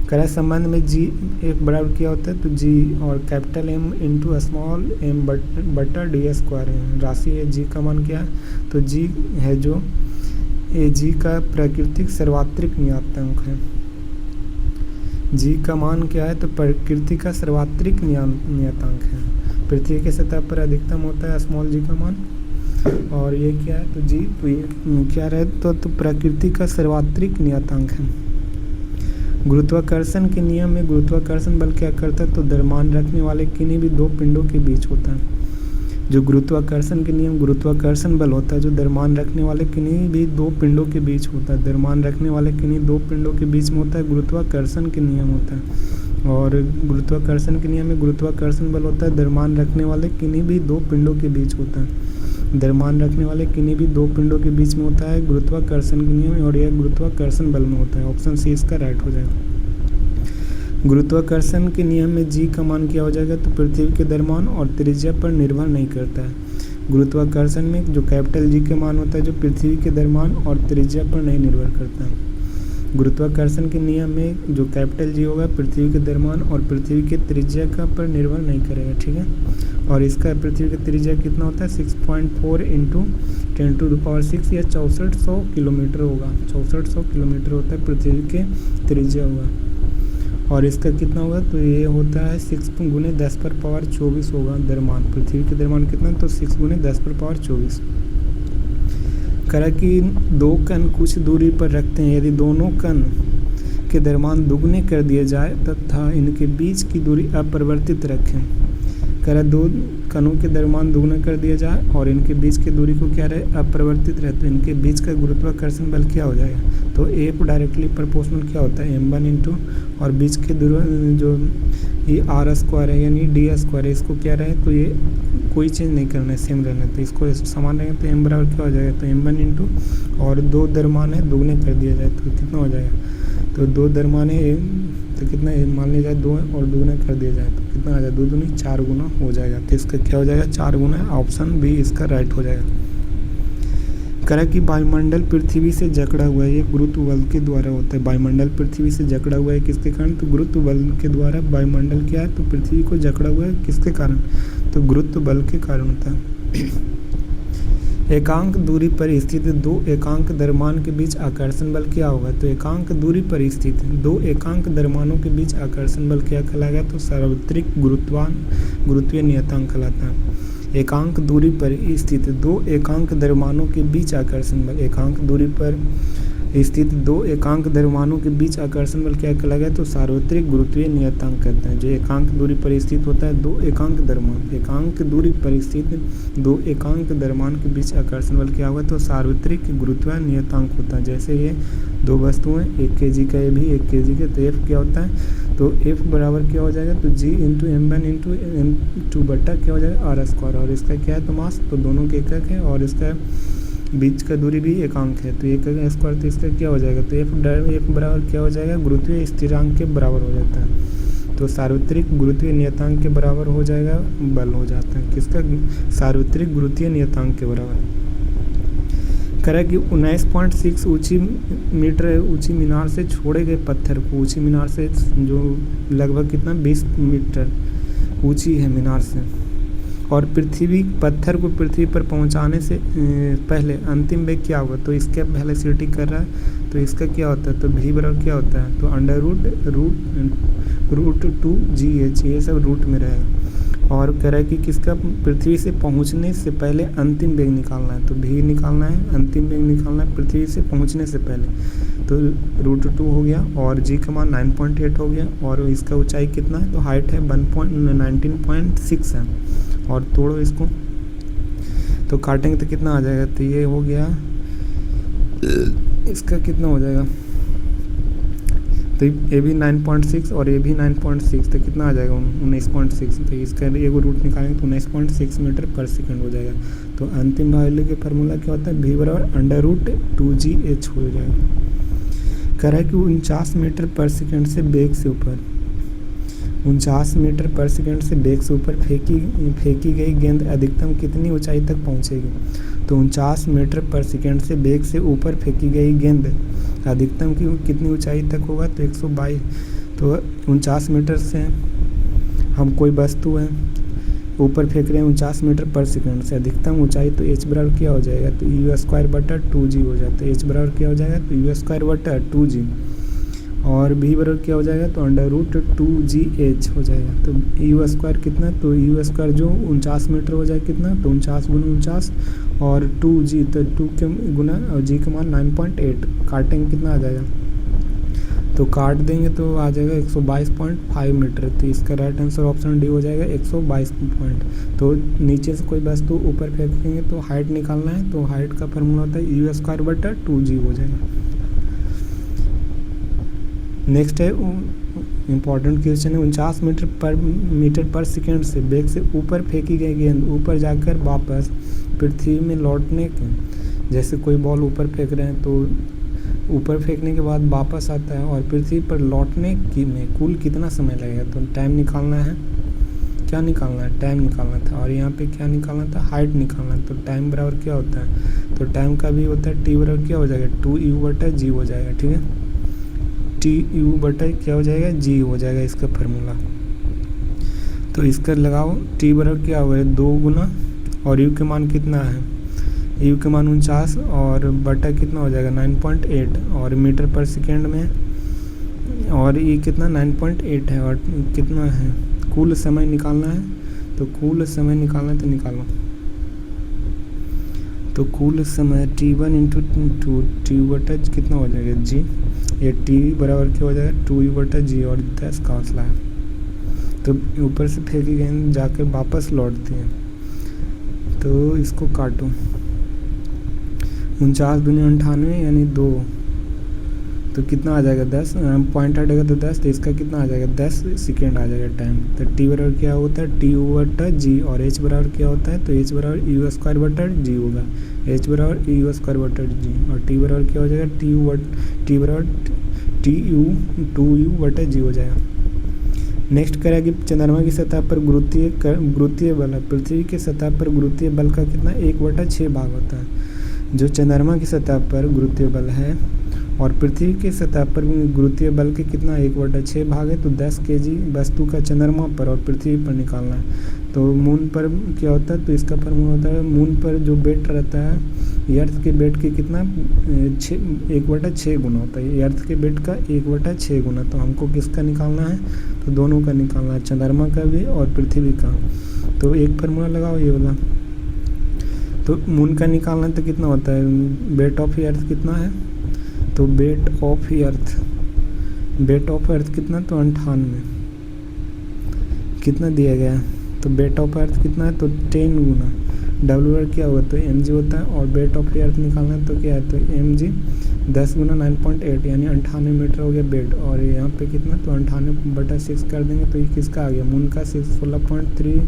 A: करा संबंध में जी एक बराबर क्या होता है, तो जी और capital M into small M बटा डी स्क्वायर है। राशि है, जी का मान क्या है, तो जी है जो ए जी का प्राकृतिक सर्वात्रिक नियतांक है। जी का मान क्या है, तो प्रकृति का सर्वात्रिक नियतांक है। पृथ्वी की सतह पर अधिकतम होता है स्मॉल जी का मान, और ये क्या है, तो जी तो ये क्या रहे, तो प्रकृति का सर्वात्रिक नियतांक है। गुरुत्वाकर्षण के नियम में गुरुत्वाकर्षण बल क्या करता है, तो द्रव्यमान रखने वाले किन्हीं भी दो पिंडों के बीच होता है। जो गुरुत्वाकर्षण के नियम, गुरुत्वाकर्षण बल होता है जो द्रव्यमान रखने वाले किन्हीं भी दो पिंडों के बीच होता है। द्रव्यमान रखने वाले किन्हीं दो पिंडों के बीच में होता है, गुरुत्वाकर्षण के नियम होता है। और गुरुत्वाकर्षण के नियम में गुरुत्वाकर्षण बल होता है द्रव्यमान रखने वाले किन्हीं भी दो पिंडों के बीच होता है। द्रव्यमान रखने वाले किन्हीं भी दो पिंडों के बीच में होता है गुरुत्वाकर्षण के नियम, और यह गुरुत्वाकर्षण बल में होता है। ऑप्शन सी इसका राइट हो जाएगा। गुरुत्वाकर्षण के नियम में जी का मान क्या हो जाएगा, तो पृथ्वी के द्रव्यमान और त्रिज्या पर निर्भर नहीं करता है। गुरुत्वाकर्षण में जो कैपिटल जी का मान होता है जो पृथ्वी के द्रव्यमान और त्रिज्या पर नहीं निर्भर करता है। गुरुत्वाकर्षण के नियम में जो कैपिटल जी होगा पृथ्वी के द्रव्यमान और पृथ्वी के त्रिज्या का पर निर्भर नहीं करेगा। ठीक है, और इसका पृथ्वी का त्रिज्या कितना होता है, 6.4 इंटू 10⁶ या 6400 किलोमीटर होगा। 6400 किलोमीटर होता है पृथ्वी के त्रिज्या होगा। और इसका कितना होगा, तो ये होता है 6 × 10⁻24 होगा द्रव्यमान। पृथ्वी के द्रव्यमान कितना, तो 6 × 10⁻24। करा कि दो कण कुछ दूरी पर रखते हैं, यदि दोनों कण के द्रव्यमान दुगने कर दिए जाए तथा इनके बीच की दूरी अपरिवर्तित रखें। करा दो कणों के द्रव्यमान दुगना कर दिया जाए और इनके बीच की दूरी को क्या रहे, अपरिवर्तित रहे, तो इनके बीच का गुरुत्वाकर्षण बल क्या हो जाएगा, तो एफ डायरेक्टली प्रोपोर्शनल क्या होता है, m1 इंटू और बीच के दूरी जो ये आर स्क्वायर है यानी डी स्क्वायर है, इसको क्या रहे, तो ये कोई चेंज नहीं करना है, सेम रहना है, तो इसको समान रहेगा तो m बराबर क्या हो जाएगा, तो m1 इंटू और दो द्रव्यमान है दुगने कर दिया जाए तो कितना हो जाएगा, तो दो द्रव्यमान है तो कितना मान लिया जाए 2 और दुगना कर दिया जाए तो कितना आ जाए, 2 दूनी 4 गुना हो जाएगा। तो इसका क्या हो जाएगा, 4 गुना। ऑप्शन बी इसका राइट हो जाएगा। करा कि वायुमंडल पृथ्वी से जकड़ा हुआ है, ये गुरुत्व बल के द्वारा होता है। वायुमंडल पृथ्वी से जकड़ा हुआ है किसके कारण, तो गुरुत्व बल के द्वारा वायुमंडल क्या है, तो पृथ्वी को जकड़ा हुआ है किसके कारण, तो गुरुत्व बल के कारण होता है। एकांक दूरी पर स्थित दो एकांक द्रव्यमान के बीच आकर्षण बल क्या होगा, तो एकांक दूरी पर स्थित दो एकांक द्रव्यमानों के बीच आकर्षण बल क्या कहलाएगा, तो सार्वत्रिक गुरुत्वीय नियतांक कहलाता है। एकांक दूरी पर स्थित दो एकांक द्रव्यमानों के बीच आकर्षण बल, एकांक दूरी पर स्थित दो एकांक द्रव्यमानों के बीच आकर्षण बल क्या कहलाएगा, तो सार्वत्रिक गुरुत्वीय नियतांक कहते हैं। जो एकांक दूरी पर स्थित होता है दो एकांक द्रव्यमान, एकांक दूरी पर स्थित दो एकांक द्रव्यमान के बीच आकर्षण बल क्या होगा, तो सार्वत्रिक गुरुत्वीय नियतांक होता है। जैसे ये दो वस्तुएं 1 kg का, ये भी 1 kg का, तो एफ क्या होता है, तो एफ बराबर क्या हो जाएगा, तो जी इंटू m1 इंटू m2 बटा क्या हो जाएगा आर स्क्वायर, और इसका क्या है, तो मास, तो दोनों के एकक है और इसका बीच का दूरी भी एकांक है, तो एक स्क्वायर, तो इसका क्या हो जाएगा, तो एफ बराबर क्या हो जाएगा, गुरुत्वीय स्थिरांक के बराबर हो जाता है। तो सार्वत्रिक गुरुत्वीय नियतांक के बराबर हो जाएगा बल हो जाता है, किसका, सार्वत्रिक गुरुत्वीय नियतांक के बराबर। करा कि 19.6 मीटर ऊंची मीनार से छोड़े गए पत्थर को, ऊंची मीनार से जो लगभग कितना 20 मीटर ऊंची है मीनार से, और पत्थर को पृथ्वी पर पहुंचाने से पहले अंतिम वेग क्या होगा, तो इसके वेलोसिटी कर रहा है, तो इसका क्या होता है, तो v बराबर क्या होता है, तो अंडर रूट 2gh, ये सब रूट में रहेगा। और कह रहा है कि किसका, पृथ्वी से पहुंचने से पहले अंतिम वेग निकालना है, तो v निकालना है, अंतिम वेग निकालना है पृथ्वी से पहुंचने से पहले, तो √2 हो गया और g का मान 9.8 हो गया, और इसका ऊंचाई कितना है, तो हाइट है 19.6 है, और तोड़ो इसको तो काटेंगे तो कितना आ जाएगा, तो ये हो गया, इसका कितना हो जाएगा, तो ये भी 9.6 और ये भी 9.6, तो कितना आ जाएगा 19.6। तो इसका एगो रूट निकालेंगे तो 19.6 मीटर पर सेकेंड हो जाएगा। तो अंतिम वैल्यू के फार्मूला क्या होता है, v बराबर √2gh हो जाएगा। कह रहा है कि 49 मीटर पर सेकेंड से बेग से ऊपर 49 मीटर पर सेकेंड से बेग से ऊपर फेंकी गई गेंद अधिकतम कितनी ऊंचाई तक पहुंचेगी। तो 49 मीटर पर सेकेंड से बेग से ऊपर फेंकी गई गेंद अधिकतम कितनी ऊंचाई तक होगा, तो 122। तो 49 मीटर से हम कोई वस्तु है ऊपर फेंक रहे हैं 49 मीटर पर सेकेंड से, अधिकतम ऊंचाई, तो h बराबर क्या हो जाएगा, तो u² / 2g हो जाता है। h बराबर क्या हो जाएगा, तो u² / 2g, और v बराबर क्या हो जाएगा, तो √2gh हो जाएगा। तो u² कितना, तो u² जो 49 मीटर हो जाएगा कितना, तो 49 × 49 और 2g, तो 2 के गुना और g का मान 9.8, काटेंगे कितना आ जाएगा, तो काट देंगे तो आ जाएगा 122.5 मीटर। तो इसका राइट आंसर ऑप्शन डी हो जाएगा 122 पॉइंट। तो नीचे से कोई वस्तु ऊपर फेंकेंगे तो हाइट निकालना है, तो हाइट का फार्मूला होता है u² / 2g हो जाएगा। नेक्स्ट है इम्पॉर्टेंट क्वेश्चन है, 49 मीटर पर सेकेंड से बेग से ऊपर फेंकी गई गेंद ऊपर जाकर वापस पृथ्वी में लौटने के, जैसे कोई बॉल ऊपर फेंक रहे हैं तो ऊपर फेंकने के बाद वापस आता है और पृथ्वी पर लौटने में कुल कितना समय लगेगा। तो टाइम निकालना है, क्या निकालना है, टाइम निकालना था, और यहाँ पे क्या निकालना था, हाइट निकालना है। तो टाइम बराबर क्या होता है, तो टाइम का भी होता है t बराबर क्या हो जाएगा, 2u/g हो जाएगा। ठीक है, tu/ क्या हो जाएगा, g हो जाएगा इसका फार्मूला। तो इसका लगाओ, t बराबर क्या होगा 2 गुना, और u के मान कितना है, u के मान 49 और बटा कितना हो जाएगा 9.8, और मीटर पर सेकेंड में, और ये कितना 9.8 है, और कितना है कुल समय निकालना है। तो कुल समय निकालना है तो निकालो, तो कुल समय t1 × 2 tu/, कितना हो जाएगा g, ये t बराबर क्या हो जाएगा 2u/g, और 10 का हौसला है। तो ऊपर से फेंकी गेंद जाकर वापस लौटती है, तो इसको काटो, 49 × 98 यानी 2, तो कितना आ जाएगा 10, पॉइंट हटेगा तो 10, तो इसका कितना आ जाएगा 10 सेकेंड आ जाएगा टाइम। तो t बराबर क्या होता है tu/g, और h बराबर क्या होता है, तो h बराबर u² / g होगा, h बराबर u² / g, और t बराबर क्या हो जाएगा t बराबर 2u/g हो जाएगा। नेक्स्ट करें कि चंद्रमा की सतह पर गुरुत्वीय बल है, पृथ्वी की सतह पर गुरुत्वीय बल का कितना 1/6 भाग होता है। जो चंद्रमा की सतह पर गुरुत्वीय बल है और पृथ्वी की सतह पर गुरुत्वीय बल के कितना 1/6 भाग है, तो 10 kg वस्तु का चंद्रमा पर और पृथ्वी पर निकालना है। तो मून पर क्या होता है, तो इसका फार्मूला होता है, मून पर जो वेट रहता है अर्थ के वेट के कितना 1/6 गुना होता है, अर्थ के वेट का 1/6 गुना। तो हमको किसका निकालना है, तो दोनों का निकालना है, चंद्रमा का भी और पृथ्वी का। तो एक फार्मूला लगाओ ये वाला, तो मून का निकालना तो कितना होता है, वेट ऑफ अर्थ कितना है, तो वेट ऑफ अर्थ कितना, तो 98 कितना दिया गया है, तो वेट ऑफ अर्थ कितना है, तो 10 गुना, w क्या होगा, तो mg होता है, और वेट ऑफ अर्थ निकालना है तो क्या है, तो mg 10 × 9.8 यानी 98 मीटर हो गया वेट, और यहाँ पे कितना, तो 98/6 कर देंगे तो ये किसका आ गया, मून का 16.3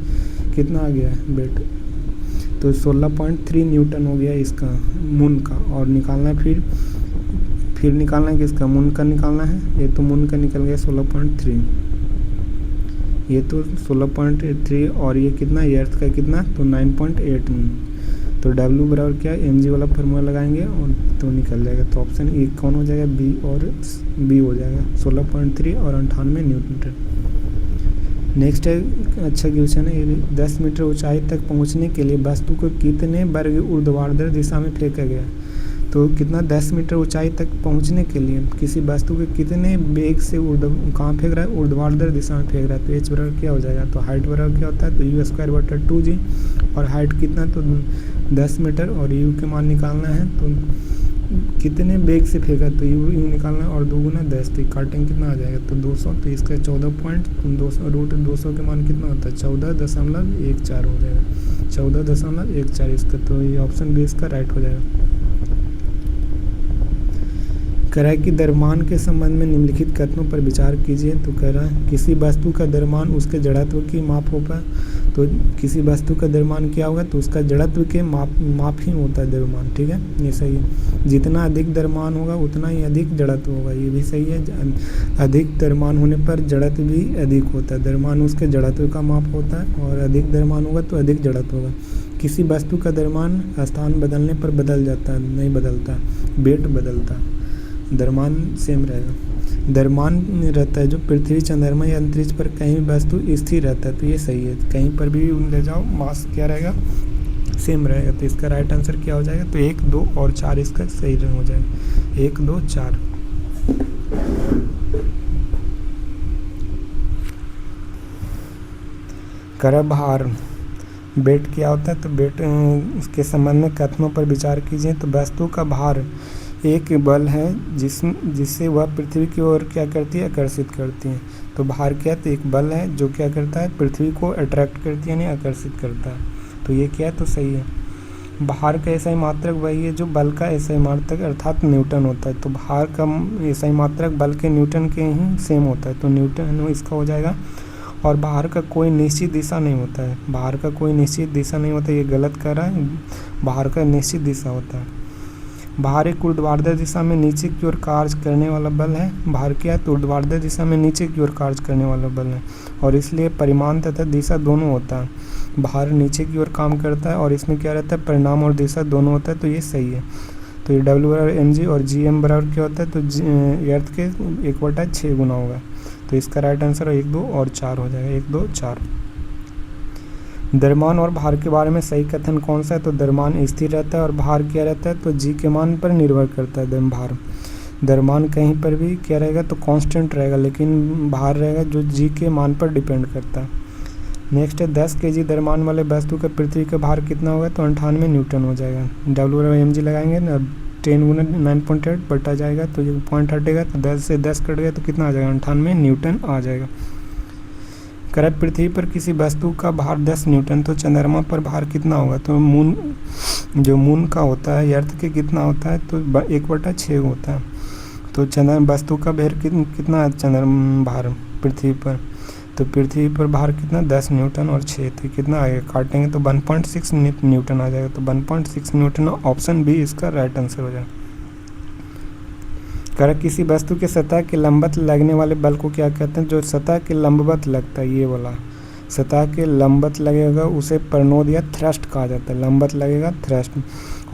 A: कितना आ गया है वेट, तो 16.3 न्यूटन हो गया इसका मून का। और निकालना है फिर निकालना है किसका, मून का निकालना है, ये तो मून का निकल गया 16.3, ये तो 16.3, और ये कितना अर्थ का कितना, तो 9.8। तो W बराबर क्या है, mg वाला फार्मूला लगाएंगे और तो निकल जाएगा। तो ऑप्शन ए कौन हो जाएगा, बी और बी हो जाएगा, 16.3 और 98 न्यूटन। नेक्स्ट है अच्छा क्वेश्चन है, 10 मीटर ऊंचाई तक पहुंचने के लिए वस्तु को कितने वर्ग ऊर्ध्वाधर दिशा में फेंका गया। तो कितना 10 मीटर ऊंचाई तक पहुंचने के लिए किसी वस्तु को कितने वेग से कहाँ फेंक रहा है, ऊर्ध्वाधर दिशा में फेंक रहा है। तो h बराबर क्या हो जाएगा, तो हाइट बराबर क्या होता है, तो u² / 2g, और हाइट कितना, तो 10 मीटर, और u के मान निकालना है तो कितने वेग से फेंका, तो u निकालना है, और 2 गुना 10, तो काटेंगे कितना आ जाएगा, तो 200, तो इसका 14.200 के मान कितना होता है, 14.14 हो जाएगा, 14.14 इसका। तो ये ऑप्शन बी इसका राइट हो जाएगा। कह रहा है कि द्रव्यमान के संबंध में निम्नलिखित कथनों पर विचार कीजिए। तो कह रहा है किसी वस्तु का द्रव्यमान उसके जड़त्व की माप होगा। तो किसी वस्तु का द्रव्यमान क्या होगा, तो उसका जड़त्व के माप ही होता है द्रव्यमान। ठीक है, ये सही है। जितना अधिक द्रव्यमान होगा उतना ही अधिक जड़त्व होगा, ये भी सही है। अधिक द्रव्यमान होने पर जड़त्व भी अधिक होता है। द्रव्यमान उसके जड़त्व का माप होता है और अधिक द्रव्यमान होगा तो अधिक जड़त्व होगा। किसी वस्तु का द्रव्यमान स्थान बदलने पर बदल जाता है, नहीं बदलता, वेट बदलता है, द्रव्यमान सेम रहेगा। द्रव्यमान रहता है जो पृथ्वी, चंद्रमा या अंतरिक्ष पर कहीं भी वस्तु स्थिर रहता है, तो ये सही है। कहीं पर भी ले जाओ मास क्या रहेगा, सेम रहेगा। तो इसका राइट आंसर क्या हो जाएगा, तो 1, 2 और 4 इसका सही हो जाएगा। 1, 2, 4। भार, वेट क्या होता है, तो वेट उसके संबंध में कथनों पर विचार कीजिए। तो वस्तु का भार एक बल है जिससे वह पृथ्वी की ओर क्या करती है, आकर्षित करती है। तो भार क्या है, तो एक बल है जो क्या करता है, पृथ्वी को अट्रैक्ट करती है, यानी आकर्षित करता है। तो ये क्या है, तो सही है। भार का एसआई मात्रक वही है जो बल का एसआई मात्रक अर्थात न्यूटन होता है। तो भार का एसआई मात्रक बल के न्यूटन के ही सेम होता है, तो न्यूटन इसका हो जाएगा। और भार का कोई निश्चित दिशा नहीं होता है, भार का कोई निश्चित दिशा नहीं होता, ये गलत कर रहा है। भार का निश्चित दिशा होता है। भार एक ऊर्ध्वाधर दिशा में नीचे की ओर कार्य करने वाला बल है। भार क्या है, तो ऊर्ध्वाधर दिशा में नीचे की ओर कार्य करने वाला बल है, और इसलिए परिमाण तथा दिशा दोनों होता है। भार नीचे की ओर काम करता है और इसमें क्या रहता है, परिमाण और दिशा दोनों होता है, तो ये सही है। तो ये W/mg और Gm बराबर क्या होता है, तो अर्थ के 1/6 गुना होगा। तो इसका राइट आंसर 1, 2 और 4 हो जाएगा। 1, 2, 4। द्रव्यमान और भार के बारे में सही कथन कौन सा है, तो द्रव्यमान स्थिर रहता है और भार क्या रहता है, तो जी के मान पर निर्भर करता है। भार, द्रव्यमान कहीं पर भी क्या रहेगा, तो कांस्टेंट रहेगा, लेकिन भार रहेगा जो जी के मान पर डिपेंड करता है। नेक्स्ट है 10 kg द्रव्यमान वाले वस्तु का पृथ्वी का भार कितना होगा, तो 98 न्यूटन हो जाएगा। W/mg लगाएंगे ना, 10 गुना 9.8 बटा जाएगा, तो ये पॉइंट हटेगा, तो 10 से 10 कट गया तो कितना आ जाएगा, 98 न्यूटन आ जाएगा। करेक्ट। पृथ्वी पर किसी वस्तु का भार 10 न्यूटन, तो चंद्रमा पर भार कितना होगा, तो मून का होता है अर्थ के कितना होता है, तो 1/6 होता है। तो वस्तु का भार कितना है, चंद्रमा भार पृथ्वी पर, तो पृथ्वी पर भार कितना 10 न्यूटन और 6, तो कितना आएगा, काटेंगे तो 1.6 न्यूटन आ जाएगा। तो 1.6 न्यूटन, ऑप्शन बी इसका राइट आंसर हो जाएगा। करेक्ट। किसी वस्तु के सतह के लंबवत लगने वाले बल को क्या कहते हैं, जो सतह के लंबवत लगता है, ये वाला सतह के लंबवत लगेगा उसे प्रणोद या थ्रस्ट कहा जाता है। लंबवत लगेगा थ्रस्ट,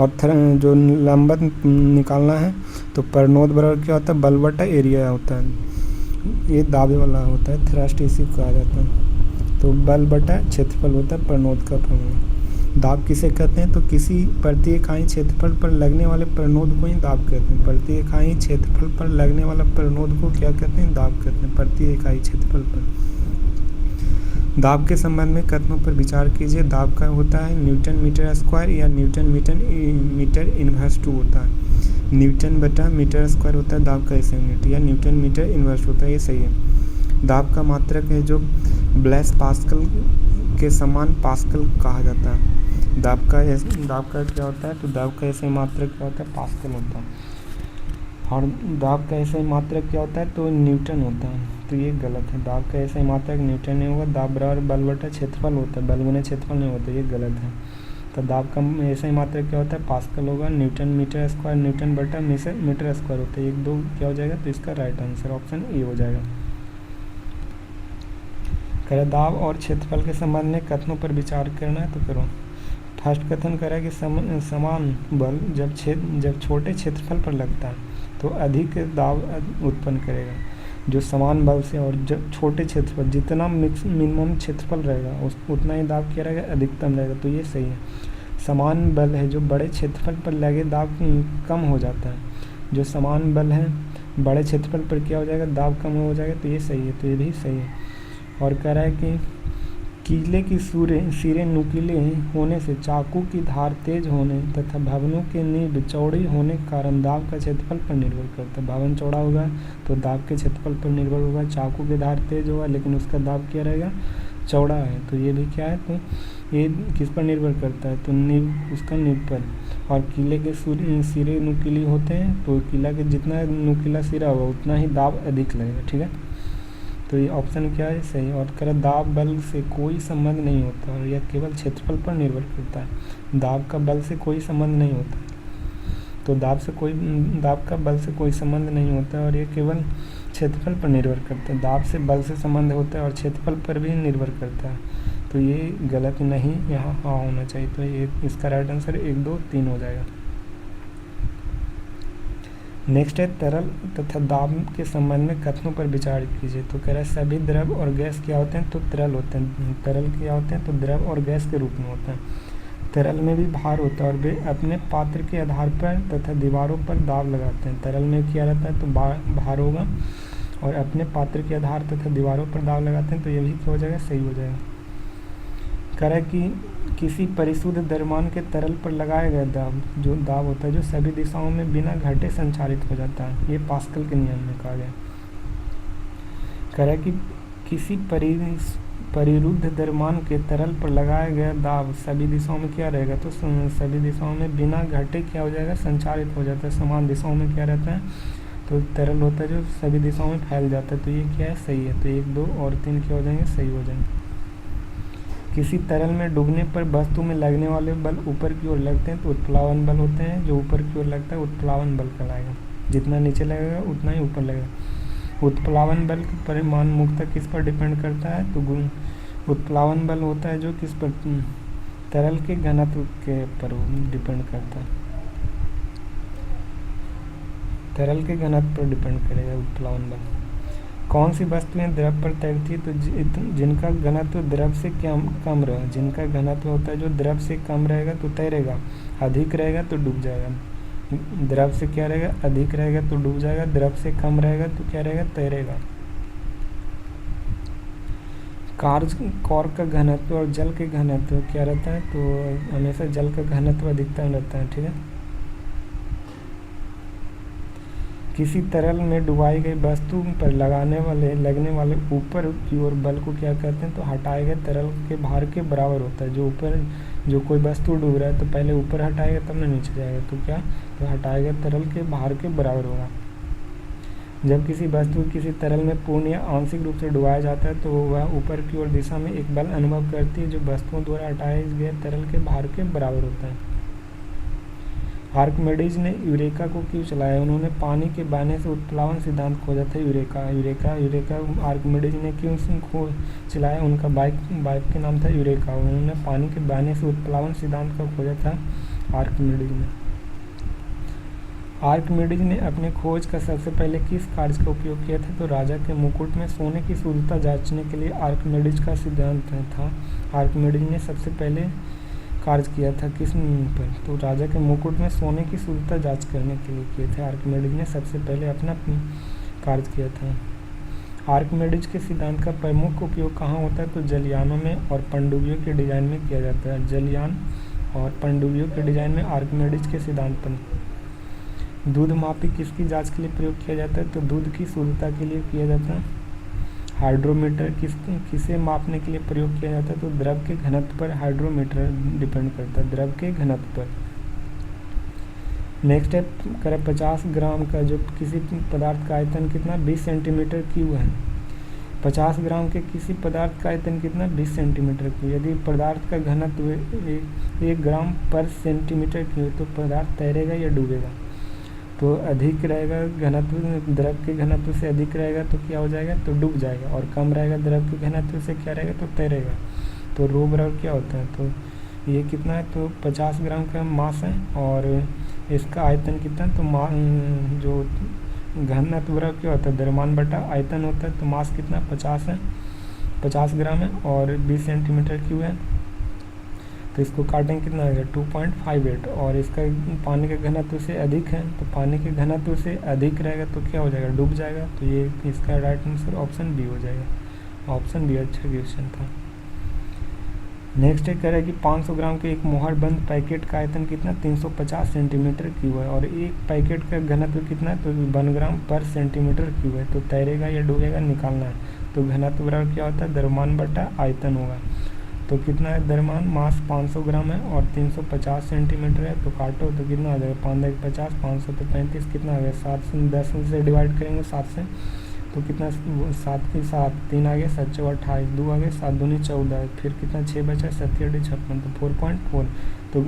A: और जो लंबवत निकालना है तो प्रणोद बराबर क्या होता है, बल बटा एरिया होता है, ये दावे वाला होता है, थ्रस्ट इसी को कहा जाता है। तो बल बटा क्षेत्रफल होता है प्रणोद का फॉर्मूला। दाब किसे कहते हैं, तो किसी प्रति इकाई क्षेत्रफल पर लगने वाले प्रणोद को ही दाब कहते हैं। प्रति इकाई क्षेत्रफल पर लगने वाला प्रणोद को क्या कहते हैं, दाब कहते हैं, प्रति इकाई क्षेत्रफल पर। दाब के संबंध में कथनों पर विचार कीजिए। दाब का होता है न्यूटन मीटर स्क्वायर या न्यूटन मीटर इनवर्स 2 होता है। न्यूटन बटा मीटर स्क्वायर होता है दाब का ऐसे यूनिट, या न्यूटन मीटर इनवर्स होता है, ये सही है। दाब का मात्रक है जो ब्लेस पास्कल के समान पास्कल कहा जाता है। दाब का क्या होता है, तो दाब का ऐसे मात्रक क्या होता है, पास्कल होता है। और दाब का ऐसे मात्रक क्या होता है, तो न्यूटन होता है, तो ये गलत है। दाब का ऐसे मात्रक न्यूटन नहीं होगा, दाब बराबर बल बटा क्षेत्रफल होता है, बल गुना क्षेत्रफल नहीं होता, ये गलत है। तो दाब का ऐसा ही मात्रक क्या होता है, पास्कल होगा। न्यूटन मीटर स्क्वायर, न्यूटन बटा मीटर स्क्वायर होता है, 1, 2 क्या हो जाएगा, तो इसका राइट आंसर ऑप्शन ए हो जाएगा। करें दाब और क्षेत्रफल के संबंध में कथनों पर विचार करना है, तो करो। फर्स्ट कथन करें कि समान बल जब छोटे क्षेत्रफल पर लगता है तो अधिक दाब उत्पन्न करेगा। जो समान बल से और जब छोटे क्षेत्रफल, जितना मिनिमम क्षेत्रफल रहेगा उतना ही दाब क्या रहेगा, अधिकतम रहेगा, तो ये सही है। समान बल है जो बड़े क्षेत्रफल पर लगे दाब कम हो जाता है। जो समान बल है बड़े क्षेत्रफल पर क्या हो जाएगा, दाब कम हो जाएगा, तो ये सही है, तो ये भी सही है। और कह रहा है कि कीले की सिरे नुकीले होने से चाकू की धार तेज होने तथा भवनों के नींव चौड़ी होने के कारण दाब का क्षेत्रफल पर निर्भर करता है। भवन चौड़ा होगा तो दाब के क्षेत्रफल पर निर्भर होगा। चाकू की धार तेज होगा लेकिन उसका दाब क्या रहेगा, चौड़ा है, तो ये भी क्या है, तो ये किस पर निर्भर करता है, तो उसका नींव पर। और किले के सिरे नुकीले होते हैं, तो किला के जितना नुकीला सिरा होगा उतना ही दाब अधिक लगेगा। ठीक है, तो ये ऑप्शन क्या है, सही। और कह रहा दाब बल से कोई संबंध नहीं होता और यह केवल क्षेत्रफल पर निर्भर करता है। दाब का बल से कोई संबंध नहीं होता, तो दाब का बल से कोई संबंध नहीं होता और ये केवल क्षेत्रफल पर निर्भर करता है। दाब से बल से संबंध होता है और क्षेत्रफल पर भी निर्भर करता है, तो ये गलत नहीं, यहाँ हाँ होना चाहिए। तो ये इसका राइट आंसर 1, 2, 3 हो जाएगा। नेक्स्ट है तरल तथा दाब के संबंध में कथनों पर विचार कीजिए। तो कह रहा है सभी द्रव और गैस क्या होते हैं, तो तरल होते हैं। तरल क्या होते हैं, तो द्रव और गैस के रूप में होते हैं। तरल में भी भार होता है और वे अपने पात्र के आधार पर तथा दीवारों पर दाब लगाते हैं। तरल में क्या रहता है, तो भार होगा और अपने पात्र के आधार तथा दीवारों पर दाब लगाते हैं, तो ये भी क्या हो जाएगा, सही हो जाएगा। कह रहा है कि किसी परिशुद्ध द्रव्यमान के तरल पर लगाया गया दाब होता है जो सभी दिशाओं में बिना घटे संचारित हो जाता है। ये पास्कल के नियम में कहा गया। कह रहा है कि किसी परिरुद्ध द्रव्यमान के तरल पर लगाया गया दाब सभी दिशाओं में क्या रहेगा, तो सभी दिशाओं में बिना घटे क्या हो जाएगा, संचारित हो जाता है। समान दिशाओं में क्या रहता है, तो तरल होता है जो सभी दिशाओं में फैल जाता है, तो ये क्या है, सही है। तो 1, 2 और 3 क्या हो जाएंगे, सही हो जाएंगे। किसी तरल में डूबने पर वस्तु में लगने वाले बल ऊपर की ओर लगते हैं, तो उत्प्लावन बल होते हैं। जो ऊपर की ओर लगता है उत्प्लावन बल कहलाएगा। जितना नीचे लगेगा उतना ही ऊपर लगेगा। उत्प्लावन बल का परिमाण मुख्यतः किस पर डिपेंड करता है, तो उत्प्लावन बल होता है जो किस पर, तरल के घनत्व के पर डिपेंड करता है। तरल के घनत्व पर डिपेंड करेगा उत्प्लावन बल। कौन सी वस्तुएं द्रव पर तैरती है, तो जिनका घनत्व द्रव से कम रहे। जिनका घनत्व होता है जो द्रव से कम रहेगा तो तैरेगा, अधिक रहेगा तो डूब जाएगा। द्रव से क्या रहेगा, अधिक रहेगा तो डूब जाएगा, द्रव से कम रहेगा तो क्या रहेगा, तैरेगा। कॉर्क का घनत्व और जल के घनत्व क्या रहता है, तो हमेशा जल का घनत्व अधिकतम रहता है। ठीक है, किसी तरल में डुबाई गई वस्तु पर लगने वाले ऊपर की ओर बल को क्या कहते हैं, तो हटाए गए तरल के भार के बराबर होता है। जो कोई वस्तु डूब रहा है तो पहले ऊपर हटाएगा तब ना नीचे जाएगा, तो क्या, तो हटाए गए तरल के भार के बराबर होगा। जब किसी वस्तु किसी तरल में पूर्ण या आंशिक रूप से डुबाया जाता है तो वह ऊपर की ओर दिशा में एक बल अनुभव करती है जो वस्तुओं द्वारा हटाए गए तरल के भार के बराबर होता है। आर्किमिडीज ने यूरेका को क्यों चलाया, उन्होंने पानी के बहने से उत्प्लावन सिद्धांत खोजा था। यूरेका आर्किमिडीज ने क्यों चलाया, उनका बाइक के नाम था यूरेका। उन्होंने पानी के बहने से उत्प्लावन सिद्धांत का खोजा था आर्किमिडीज ने। आर्किमिडीज ने अपने खोज का सबसे पहले किस कार्य का उपयोग किया था, तो राजा के मुकुट में सोने की शुद्धता जांचने के लिए आर्किमिडीज का सिद्धांत था। आर्किमिडीज ने सबसे पहले कार्य किया था किस पर, तो राजा के मुकुट में सोने की शुद्धता जांच करने के लिए किए थे। आर्किमिडीज ने सबसे पहले अपना कार्य किया था। आर्किमिडीज के सिद्धांत का प्रमुख उपयोग कहाँ होता है, तो जलयानों में और पनडुब्बियों के डिजाइन में किया जाता है। जलयान और पनडुब्बियों के डिजाइन में आर्किमिडीज के सिद्धांत पर। दूध मापी किसकी जाँच के लिए प्रयोग किया जाता है, तो दूध की शुद्धता के लिए किया जाता है। हाइड्रोमीटर किसे मापने के लिए प्रयोग किया जाता है, तो द्रव के घनत्व पर हाइड्रोमीटर डिपेंड करता है, द्रव के घनत्व पर। नेक्स्ट है, करें 50 ग्राम का जो किसी पदार्थ का आयतन कितना 20 सेंटीमीटर क्यूब है। 50 ग्राम के किसी पदार्थ का आयतन कितना 20 सेंटीमीटर क्यूब। यदि पदार्थ का घनत्व 1 ग्राम पर सेंटीमीटर क्यूब तो पदार्थ तैरेगा या डूबेगा, तो अधिक रहेगा घनत्व, द्रव के घनत्व से अधिक रहेगा तो क्या हो जाएगा, तो डूब जाएगा। और कम रहेगा द्रव के घनत्व से क्या रहेगा, तो तैरेगा। तो रो बराबर क्या होता है, तो ये कितना है, तो 50 ग्राम का मास है और इसका आयतन कितना, तो जो घनत्व बराबर क्या होता है, द्रव्यमान बटा आयतन होता है। तो मास कितना 50 है, 50 ग्राम है और 20 सेंटीमीटर क्यूब है, तो इसको काटेंगे कितना आएगा 2.58। और इसका पानी के घनत्व से अधिक है, तो पानी के घनत्व से अधिक रहेगा तो क्या हो जाएगा, डूब जाएगा। तो ये इसका राइट आंसर ऑप्शन बी हो जाएगा। ऑप्शन बी अच्छा क्वेश्चन था। नेक्स्ट है, कह रहा है कि 500 ग्राम के एक मोहर बंद पैकेट का आयतन कितना 350 सेंटीमीटर क्यूब है और एक पैकेट का घनत्व कितना है, तो 1 ग्राम पर सेंटीमीटर क्यूब है। तो तैरेगा या डूबेगा निकालना है, तो घनत्व बराबर क्या होता है, द्रव्यमान बटा आयतन होगा। तो कितना है द्रव्यमान, मास 500 ग्राम है और 350 सेंटीमीटर है। तो काटो तो कितना आ जाएगा, 5 50, 500 तो 35, कितना आ गया 7 से 10 से डिवाइड करेंगे 7 से तो कितना 7 की 7, 3 आ गया 7 चौ 28, 2 आ गया 7 दूनी 14, फिर कितना 6 बचा 7 56, तो 4.4। तो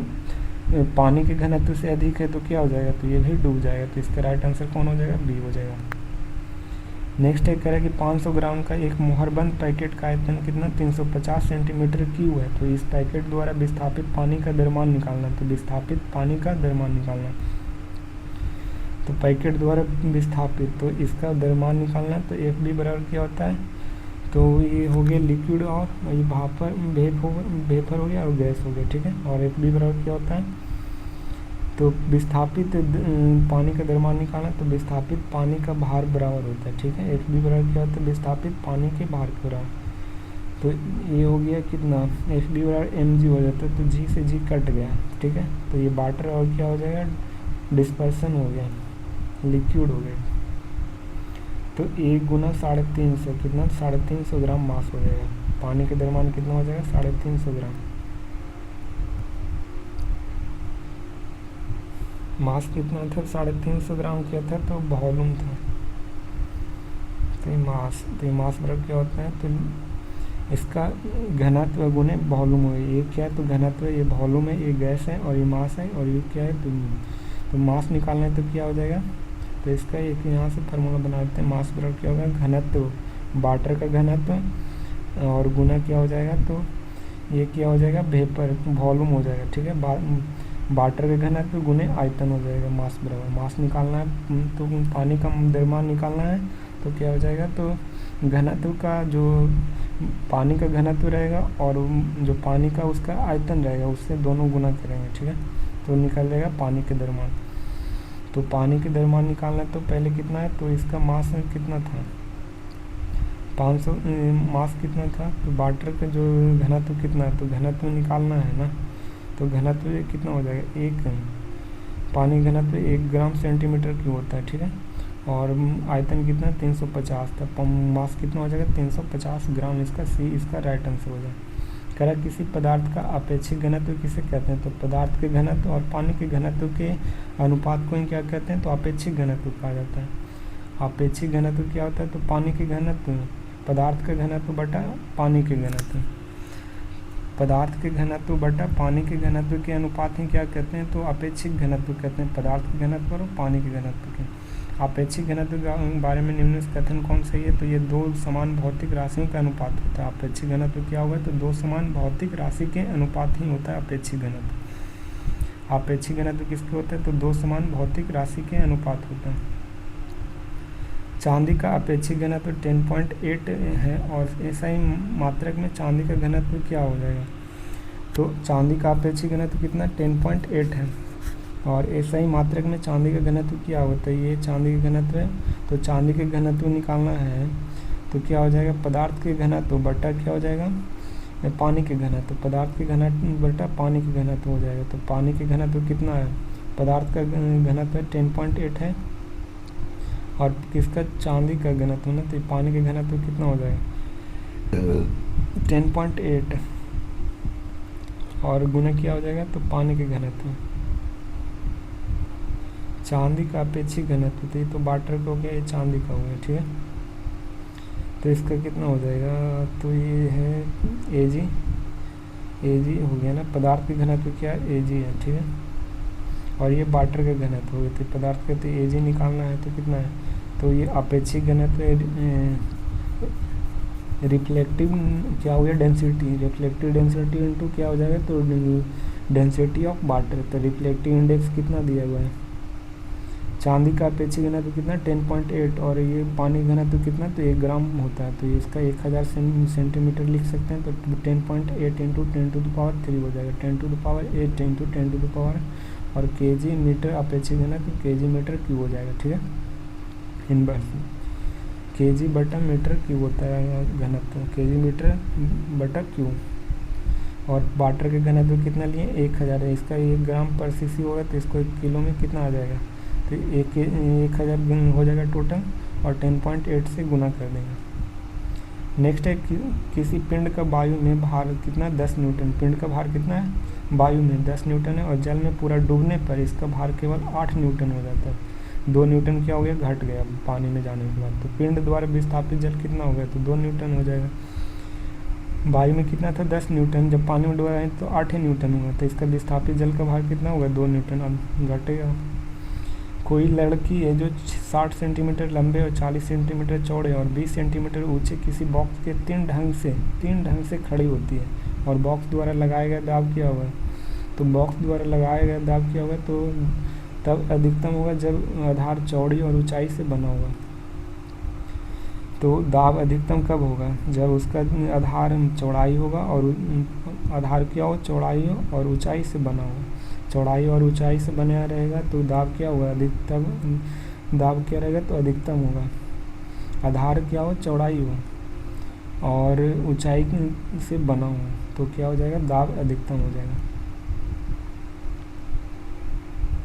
A: पानी के घनत्व से अधिक है तो क्या हो जाएगा, तो ये भी डूब जाएगा। तो इसका राइट आंसर कौन हो जाएगा, बी हो जाएगा। नेक्स्ट एक करें कि 500 ग्राम का एक मोहरबंद पैकेट का आयतन कितना 350 सेंटीमीटर क्यूब है। तो इस पैकेट द्वारा विस्थापित पानी का द्रव्यमान निकालना। तो विस्थापित पानी का द्रव्यमान निकालना, तो पैकेट द्वारा विस्थापित, तो इसका द्रव्यमान निकालना। तो एफ बी बराबर क्या होता है, तो ये हो गया लिक्विड और ये वेपर हो गया और गैस हो गया, ठीक है। और एफ बी बराबर क्या होता है, तो विस्थापित पानी का द्रव्यमान निकालना। तो विस्थापित पानी का भार बराबर होता है, ठीक है। एफ बी बराबर क्या होता है, विस्थापित पानी के भार के बराबर। तो ये हो गया कितना, एफ बी बराबर एम जी हो जाता है। तो जी से जी कट गया, ठीक है। तो ये वाटर और क्या हो जाएगा, डिस्पर्सन हो गया, लिक्विड हो गया। तो 1 गुना 350, कितना 350 ग्राम मास हो जाएगा। पानी के द्रव्यमान कितना हो जाएगा, 350 ग्राम। मास कितना था, 350 ग्राम क्या था, तो वॉल्यूम था। तो ये मास बराबर क्या होता है, तो इसका घनत्व गुने वॉल्यूम हो, ये क्या है, तो घनत्व, ये वॉल्यूम है, ये गैस है और ये मास है, और ये क्या है, तो मास निकालना है तो क्या हो जाएगा, तो इसका एक यहाँ से फार्मूला बना देते हैं। मास बराबर क्या होगा, घनत्व, वाटर का घनत्व और गुना क्या हो जाएगा, तो ये क्या हो जाएगा, वेपर वॉल्यूम हो जाएगा, ठीक है। वाटर का घनत्व गुने आयतन हो जाएगा। मास बराबर, मास निकालना है तो पानी का द्रव्यमान निकालना है तो क्या हो जाएगा, तो घनत्व का जो पानी का घनत्व रहेगा और जो पानी का उसका आयतन रहेगा उससे दोनों गुना करेंगे, ठीक है। तो निकल जाएगा पानी के द्रव्यमान। तो पानी के द्रव्यमान निकालना है तो पहले कितना है, तो इसका मास कितना था, 500, मास कितना था, तो वाटर का जो घनत्व कितना है, तो घनत्व निकालना है ना। तो घनत्व कितना हो जाएगा, एक पानी घनत्व 1 ग्राम सेंटीमीटर क्यूब होता है, ठीक है। और आयतन कितना 350 था, मास कितना हो जाएगा 350 ग्राम। इसका सी इसका राइट आंसर हो जाएगा। कह रहा किसी पदार्थ का अपेक्षित घनत्व किसे कहते हैं, तो पदार्थ के घनत्व और पानी के घनत्व के अनुपात को ही क्या कहते हैं, तो अपेक्षित घनत्व कहा जाता है। अपेक्षित घनत्व क्या होता है, तो पानी के घनत्व, पदार्थ का घनत्व बटा पानी के घनत्व, पदार्थ के घनत्व बटा पानी के घनत्व के अनुपात ही क्या कहते हैं, तो अपेक्षित घनत्व कहते हैं। पदार्थ के घनत्व और पानी के घनत्व के अपेक्षित घनत्व के बारे में निम्नलिखित कथन कौन सही है, तो ये 2 समान भौतिक राशियों का अनुपात होता है। अपेक्षित घनत्व क्या होगा, तो 2 समान भौतिक राशि के अनुपात ही होता है अपेक्षित घनत्व। अपेक्षित घनत्व किसके होता है, तो 2 समान भौतिक राशि के अनुपात होता है। चांदी का अपेक्षित घनत्व 10.8 है और ऐसा ही मात्रक में चांदी का घनत्व क्या हो जाएगा, तो चांदी का अपेक्षित घनत्व कितना 10.8 है और ऐसा ही मात्रक में चांदी का घनत्व क्या होता है, ये चांदी का घनत्व है। तो चांदी के घनत्व निकालना है तो क्या हो जाएगा, पदार्थ के घनत्व बटा क्या हो जाएगा, पानी के घनत्व, पदार्थ के घनत्व बटा पानी के घनत्व हो जाएगा। तो पानी के घनत्व कितना है, पदार्थ का घनत्व 10.8 है और किसका, चांदी का घनत्व ना, तो पानी के घनत्व कितना हो जाएगा 10.8 और गुना क्या हो जाएगा, तो पानी के घनत्व, चांदी का अपेक्षित घनत्व, तो ये तो वाटर का हो गया, ये चांदी का हो गया, ठीक है। तो इसका कितना हो जाएगा, तो ये है एजी हो गया ना, पदार्थ के घनत्व क्या है, एजी है, ठीक है। और ये वाटर का घनत्व हो गया, तो पदार्थ का तो एजी निकालना है तो कितना है, तो ये अपेक्षित घनत्व रिफ्लेक्टिव क्या हो गया, डेंसिटी, रिफ्लेक्टिव डेंसिटी इनटू क्या हो जाएगा, तो डेंसिटी ऑफ वाटर। तो रिफ्लेक्टिव इंडेक्स कितना दिया हुआ है, चांदी का अपेक्षित घनत्व कितना 10.8 और ये पानी घनत्व कितना, तो 1 ग्राम होता है। तो इसका 1000 सेंटीमीटर लिख सकते हैं। तो 10.8 इंटू 10⁻³ हो जाएगा, 10⁸ इंटू 10⁻, और केजी मीटर अपेक्षित घनत्व केजी मीटर क्यूब हो जाएगा, ठीक है। इनवर्स केजी बटा मीटर क्यूब होता है घनत्व, केजी मीटर बटा क्यूब। और वाटर के घनत्व कितना लिए 1000 है, इसका 1 ग्राम पर सीसी होगा तो इसको 1 किलो में कितना आ जाएगा, तो 1000 हो जाएगा टोटल और 10.8 से गुना कर देंगे। नेक्स्ट है किसी पिंड का वायु में भार कितना 10 न्यूटन, पिंड का भार कितना है वायु में 10 न्यूटन है और जल में पूरा डूबने पर इसका भार केवल 8 न्यूटन हो जाता है। 2 न्यूटन क्या हो गया, घट गया पानी में जाने के बाद। तो पिंड द्वारा विस्थापित जल कितना हो गया, तो 2 न्यूटन हो जाएगा। वायु में कितना था 10 न्यूटन, जब पानी में डूबा है तो 8 ही न्यूटन हुआ, तो इसका विस्थापित जल का भार कितना होगा 2 न्यूटन, अब घटेगा। कोई लड़की है जो 60 सेंटीमीटर लंबे और 40 सेंटीमीटर चौड़े और 20 सेंटीमीटर ऊंचे किसी बॉक्स के तीन ढंग से खड़ी होती है और बॉक्स द्वारा लगाया गया दाब क्या होगा, तो बॉक्स द्वारा लगाया गया दाब क्या होगा, तो तब अधिकतम होगा जब आधार चौड़ी और ऊंचाई से बना होगा। तो दाब अधिकतम कब होगा, जब उसका आधार चौड़ाई होगा और आधार क्या हो, चौड़ाई हो और ऊंचाई से बना होगा। चौड़ाई और ऊंचाई से बना रहेगा तो दाब क्या होगा, अधिकतम दाब क्या रहेगा, तो अधिकतम होगा। आधार क्या हो, चौड़ाई हो और ऊंचाई से बना हो तो क्या हो जाएगा, दाब अधिकतम हो जाएगा।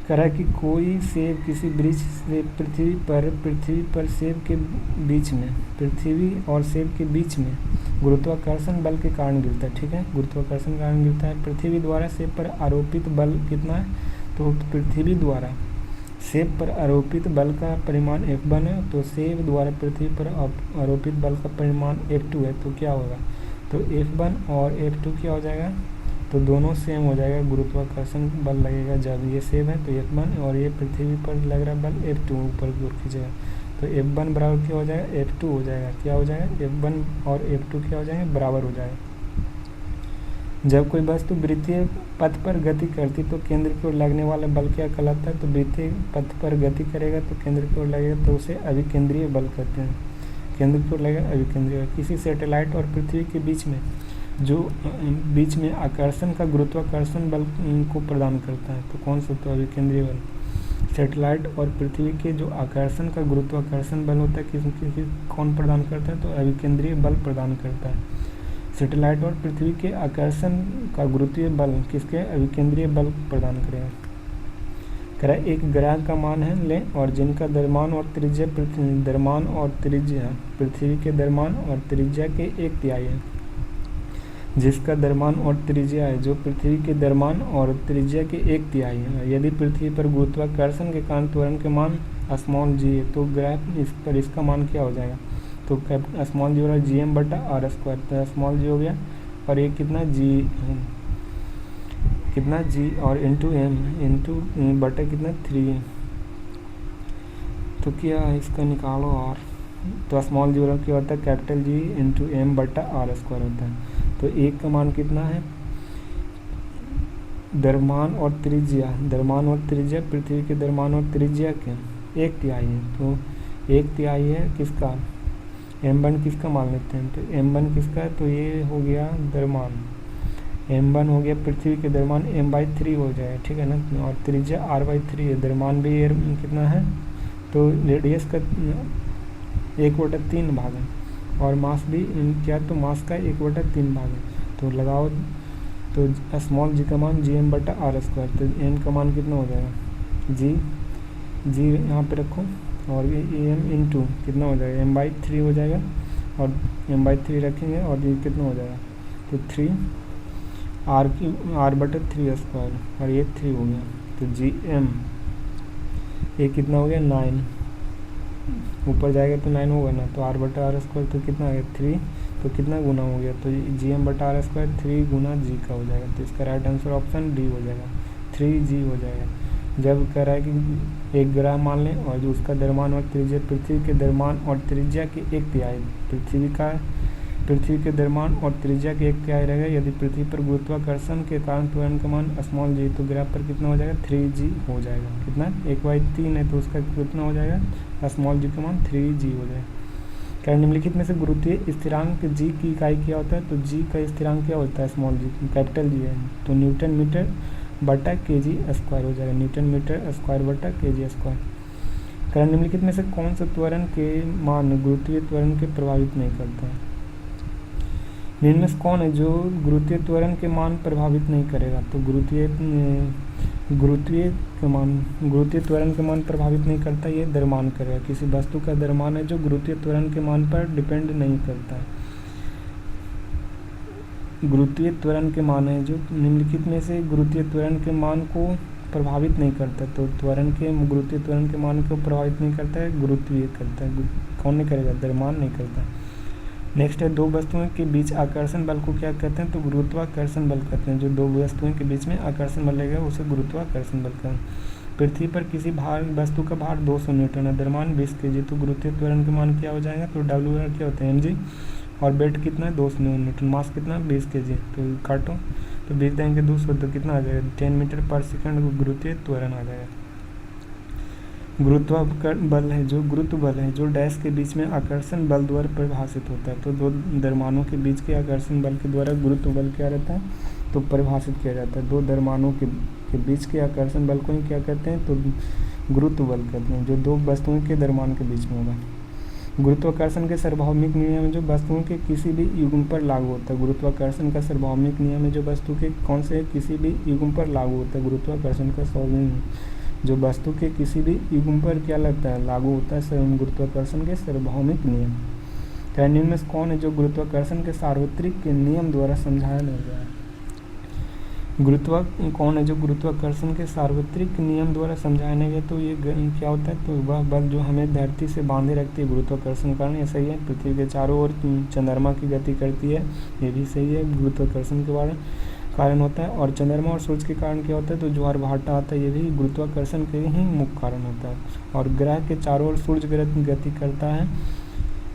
A: कह रहा है कि कोई सेब किसी वृक्ष से पृथ्वी पर सेब के बीच में, पृथ्वी और सेब के बीच में गुरुत्वाकर्षण बल के कारण गिरता है। ठीक है, गुरुत्वाकर्षण के कारण गिरता है। पृथ्वी द्वारा सेब पर आरोपित बल कितना है, तो पृथ्वी द्वारा सेब पर आरोपित बल का परिमाण F1 है, तो सेब द्वारा पृथ्वी पर आरोपित बल का परिमाण F2 है, तो क्या होगा, तो F1 और F2 क्या हो जाएगा, तो दोनों सेम हो जाएगा। गुरुत्वाकर्षण बल लगेगा जब ये सेब है तो F1 और ये पृथ्वी पर लग रहा बल F2 ऊपर की ओर खींचेगा, तो F1 बराबर क्या हो जाएगा, F2 हो जाएगा। क्या हो जाएगा, F1 और F2 क्या हो जाएंगे, बराबर हो जाएगा। जब कोई वस्तु वृत्तीय पथ पर गति करती तो केंद्र की ओर लगने वाला बल क्या कहलाता है, तो वृत्तीय पथ पर गति करेगा तो केंद्र की ओर लगेगा तो उसे अभिकेंद्रीय बल कहते हैं। केंद्र की ओर लगेगा अभिकेंद्रीय। किसी सैटेलाइट और पृथ्वी के बीच में आकर्षण का गुरुत्वाकर्षण बल को प्रदान करता है, तो कौन सा, तो अभिकेंद्रीय बल। सैटेलाइट और पृथ्वी के जो आकर्षण का गुरुत्वाकर्षण बल होता है किसी कौन प्रदान करता है, तो अभिकेंद्रीय बल प्रदान करता है। सैटेलाइट और पृथ्वी के आकर्षण का गुरुत्वीय बल किसके, अभिकेंद्रीय बल प्रदान करेगा। कह रहा है एक ग्रह का मान है लें और जिनका द्रव्यमान और त्रिज्या पृथ्वी के द्रव्यमान और त्रिज्या के 1/3 है, जिसका द्रव्यमान और त्रिज्या है जो पृथ्वी के द्रव्यमान और त्रिज्या के 1/3 है। यदि पृथ्वी पर गुरुत्वाकर्षण के कारण त्वरण के मान स्मॉल g है तो ग्रह इस पर इसका मान क्या हो जाएगा, तो स्मॉल जी हो रहा है gm/r², तो स्मॉल जी हो गया और ये कितना g और इंटू एम इंटू बटा कितना 3, तो क्या इसका निकालो r, तो स्मॉल जी हो रहा क्या होता है, कैपिटल G इंटू m/r² होता है। तो एक का मान कितना है, द्रव्यमान और त्रिज्या पृथ्वी के द्रव्यमान और त्रिज्या के 1/3 है, तो 1/3 है किसका, m1 किसका मान लेते हैं, तो m1 किसका है, तो ये हो गया द्रव्यमान, m1 हो गया पृथ्वी के द्रव्यमान m/3 हो जाएगा, ठीक है ना, और त्रिज्या r/3 है, द्रव्यमान भी कितना है, तो रेडियस का 1/3 भाग है और मास भी क्या, तो मास का 1/3 भाग है। तो लगाओ तो स्मॉल जी का मान gm/r², तो m का मान कितना हो जाएगा, जी यहाँ पे रखो और ये m इंटू कितना हो जाएगा m/3 हो जाएगा और m/3 रखेंगे और ये कितना हो जाएगा, तो 3 r/3² और ये 3 हो गया, तो gm ये कितना हो गया 9, ऊपर जाएगा तो 9 होगा ना, तो r/r² तो कितना आ गया 3, तो कितना गुना हो गया, तो gm/r² 3 गुना g का हो जाएगा, तो इसका राइट आंसर ऑप्शन डी हो जाएगा, 3g हो जाएगा। जब कह रहा है कि एक ग्रह मान लें और जो उसका द्रव्यमान और त्रिज्या पृथ्वी के द्रव्यमान और त्रिज्या के 1/3, पृथ्वी के द्रव्यमान और त्रिज्या के 1/3 रहेगा। यदि पृथ्वी पर गुरुत्वाकर्षण के कारण त्वरण का मान स्मॉल जी, तो ग्राफ पर कितना हो जाएगा 3g हो जाएगा, कितना 1/3 है तो उसका कितना हो जाएगा, स्मॉल जी का मान 3g हो जाएगा। क्या निम्नलिखित में से गुरुत्वीय स्थिरांक g की इकाई क्या होता है, तो g का स्थिरांक क्या होता है, स्मॉल जी कैपिटल G है, तो न्यूटन मीटर बटा kg² हो जाएगा, न्यूटन मीटर स्क्वायर बटा kg²। क्या निम्नलिखित में से कौन सा त्वरण के मान गुरुत्वीय त्वरण के प्रभावित नहीं करता है, निम्न में से कौन है जो गुरुत्वीय त्वरण के मान प्रभावित नहीं करेगा, तो गुरुत्वीय त्वरण के मान प्रभावित नहीं करता, ये द्रव्यमान करेगा। किसी वस्तु का द्रव्यमान है जो गुरुत्वीय त्वरण के मान पर डिपेंड नहीं करता है। गुरुत्वीय त्वरण के मान है, जो निम्नलिखित में से गुरुत्वीय त्वरण के मान को प्रभावित नहीं करता। तो गुरुत्वीय त्वरण के मान को प्रभावित नहीं करता है, गुरुत्वीय करता है। कौन नहीं करेगा? द्रव्यमान नहीं करता। नेक्स्ट है, दो वस्तुओं के बीच आकर्षण बल को क्या कहते हैं? तो गुरुत्वाकर्षण बल कहते हैं। जो दो वस्तुओं के बीच में आकर्षण बल लगेगा उसे गुरुत्वाकर्षण बल कहते हैं। पृथ्वी पर किसी वस्तु का भार 200 न्यूटन है, द्रव्यमान 20 kg। तो गुरुत्वीय त्वरण के मान क्या हो जाएगा? तो W क्या होता है? mg। और वेट कितना है? 200 न्यूटन। मास कितना? 20 kg। तो काटो, तो 20 देंगे 200 तो कितना आ जाएगा? 10 मीटर पर सेकंड गुरुत्वीय त्वरण आ जाएगा। गुरुत्व बल है जो डैश के बीच में आकर्षण बल द्वारा परिभाषित होता है। तो दो द्रव्यमानों के बीच के आकर्षण बल के द्वारा गुरुत्व बल क्या रहता है? तो परिभाषित किया जाता है। दो द्रव्यमानों के बीच के आकर्षण बल को ही क्या कहते हैं? तो गुरुत्व बल कहते हैं, जो दो वस्तुओं के द्रव्यमान के बीच में होगा। गुरुत्वाकर्षण के सार्वभौमिक नियम है जो वस्तुओं के किसी भी युग्म पर लागू होता है। गुरुत्वाकर्षण का सार्वभौमिक नियम है जो वस्तु के कौन से किसी भी युग्म पर लागू होता है। गुरुत्वाकर्षण का सार्वभौमिक जो वस्तु के किसी भी युग्म पर क्या लगता है? लागू होता है, गुरुत्वाकर्षण के सार्वभौमिक नियम। निम्न में कौन है जो गुरुत्वाकर्षण के सार्वत्रिक नियम द्वारा समझाया नहीं गया है? कौन है जो गुरुत्वाकर्षण के सार्वत्रिक नियम द्वारा समझाया नहीं गया? तो ये क्या होता है? तो वह बल जो हमें धरती से बांधे रखती है गुरुत्वाकर्षण कारण, ये सही है। पृथ्वी के चारों ओर चंद्रमा की गति करती है, ये भी सही है, गुरुत्वाकर्षण के कारण होता है। और चंद्रमा और सूरज के कारण क्या होता है? तो ज्वार भाटा आता है, ये भी गुरुत्वाकर्षण के ही मुख्य कारण होता है। और ग्रह के चारों ओर सूर्य गति करता है,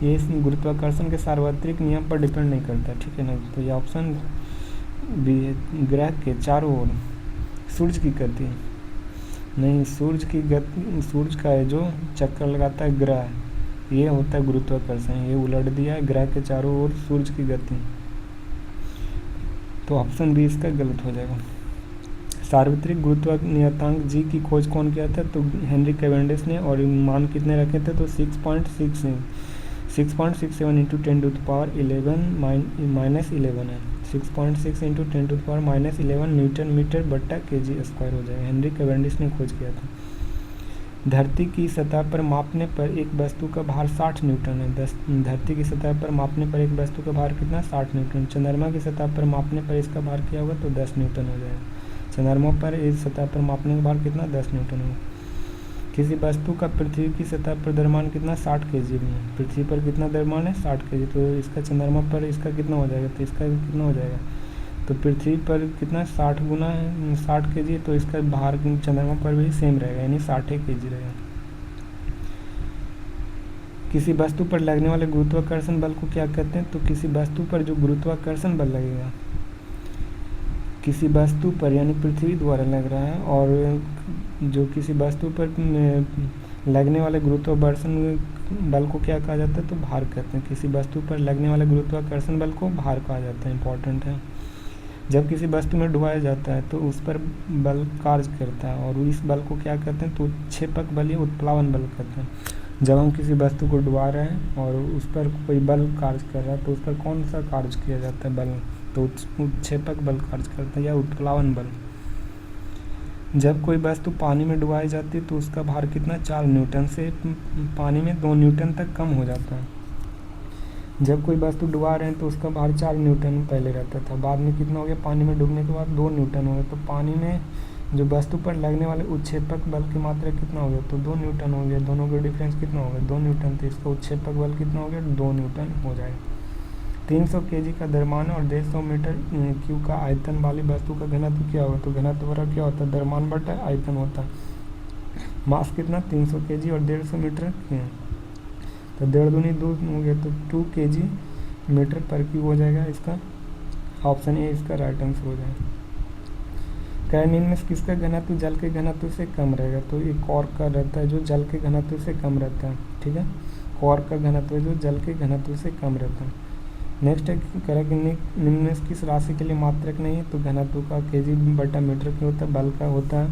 A: ये गुरुत्वाकर्षण के सार्वत्रिक नियम पर डिपेंड नहीं करता, ठीक है ना। तो ये ऑप्शन बी है, ग्रह के चारों ओर सूर्य की गति नहीं, सूर्य का है जो चक्कर लगाता है ग्रह, ये होता है गुरुत्वाकर्षण। ये उलट दिया है, ग्रह के चारों ओर सूर्य की गति। तो ऑप्शन बी इसका गलत हो जाएगा। सार्वत्रिक गुरुत्व नियतांक जी की खोज कौन किया था? तो हेनरी कैवेंडिश ने। और मान कितने रखे थे? तो 6.67 इंटू 10⁻11 है। 6.6 इंटू 10⁻11 न्यूटन मीटर बट्टा kg स्क्वायर हो जाएगा। हेनरी कैवेंडिश ने खोज किया था। धरती की सतह पर मापने पर एक वस्तु का भार 60 न्यूटन है। धरती की सतह पर मापने पर एक वस्तु का भार कितना? 60 न्यूटन। चंद्रमा की सतह पर मापने पर इसका भार क्या होगा? तो 10 न्यूटन हो जाएगा। चंद्रमा पर इस सतह पर मापने का भार कितना? 10 न्यूटन होगा। किसी वस्तु का पृथ्वी की सतह पर द्रव्यमान कितना? 60 kg में है। पृथ्वी पर कितना द्रव्यमान है? 60 kg। तो इसका चंद्रमा पर इसका कितना हो जाएगा? तो इसका कितना हो जाएगा? तो पृथ्वी पर कितना? 60 गुना 60 kg, तो इसका भार चंद्रमा पर भी सेम रहेगा, यानी 60 kg रहेगा। किसी वस्तु पर लगने वाले गुरुत्वाकर्षण बल को क्या कहते हैं? तो किसी वस्तु पर जो गुरुत्वाकर्षण बल लगेगा, किसी वस्तु पर यानी पृथ्वी द्वारा लग रहा है, और जो किसी वस्तु पर लगने वाले गुरुत्वाकर्षण बल को क्या कहा जाता है? तो भार कहते हैं। किसी वस्तु पर लगने वाले गुरुत्वाकर्षण बल को भार कहा जाता है, इंपॉर्टेंट है। जब किसी वस्तु में डुबाया जाता है तो उस पर बल कार्य करता है, और इस बल को क्या कहते हैं? तो उत्क्षेपक बल या उत्प्लावन बल कहते हैं। जब हम किसी वस्तु को डुबा रहे हैं और उस पर कोई बल कार्य कर रहा है तो उस पर कौन सा कार्य किया जाता है? बल, तो उत्क्षेपक बल कार्य करता है या उत्प्लावन बल। जब कोई वस्तु पानी में डुबाई जाती है तो उसका भार कितना? 4 न्यूटन से पानी में 2 न्यूटन तक कम हो जाता है। जब कोई वस्तु डुबा रहे हैं तो उसका भार 4 न्यूटन पहले रहता था, बाद में कितना हो गया? पानी में डूबने के बाद 2 न्यूटन हो गया। तो पानी में जो वस्तु पर लगने वाले उत्क्षेपक बल की मात्रा कितना हो गया? तो 2 न्यूटन हो गया। दोनों का डिफरेंस कितना हो गया? 2 न्यूटन। तो इसका उत्क्षेपक बल कितना हो गया? 2 न्यूटन हो जाएगा। 300 kg का द्रव्यमान और 150 मीटर क्यूब का आयतन वाली वस्तु का घनत्व क्या होगा? तो घनत्व बराबर क्या होता है? द्रव्यमान बटा आयतन होता है। मास कितना? 300 kg और 150 मीटर, तो 1.5 दूनी 2 हो गया, तो 2 kg मीटर पर क्यूब हो जाएगा। इसका ऑप्शन ए इसका राइट आंसर हो जाएगा। निम्न में किसका घनत्व जल के घनत्व से कम रहेगा? तो ये कॉर्क का रहता है जो जल के घनत्व से कम रहता है, ठीक है। कॉर्क का घनत्व जो जल के घनत्व से कम रहता है। नेक्स्ट है कि निम्न में किस राशि के लिए मात्रक नहीं है? तो घनत्व का kg बटा मीटर क्यों होता है? बल का होता है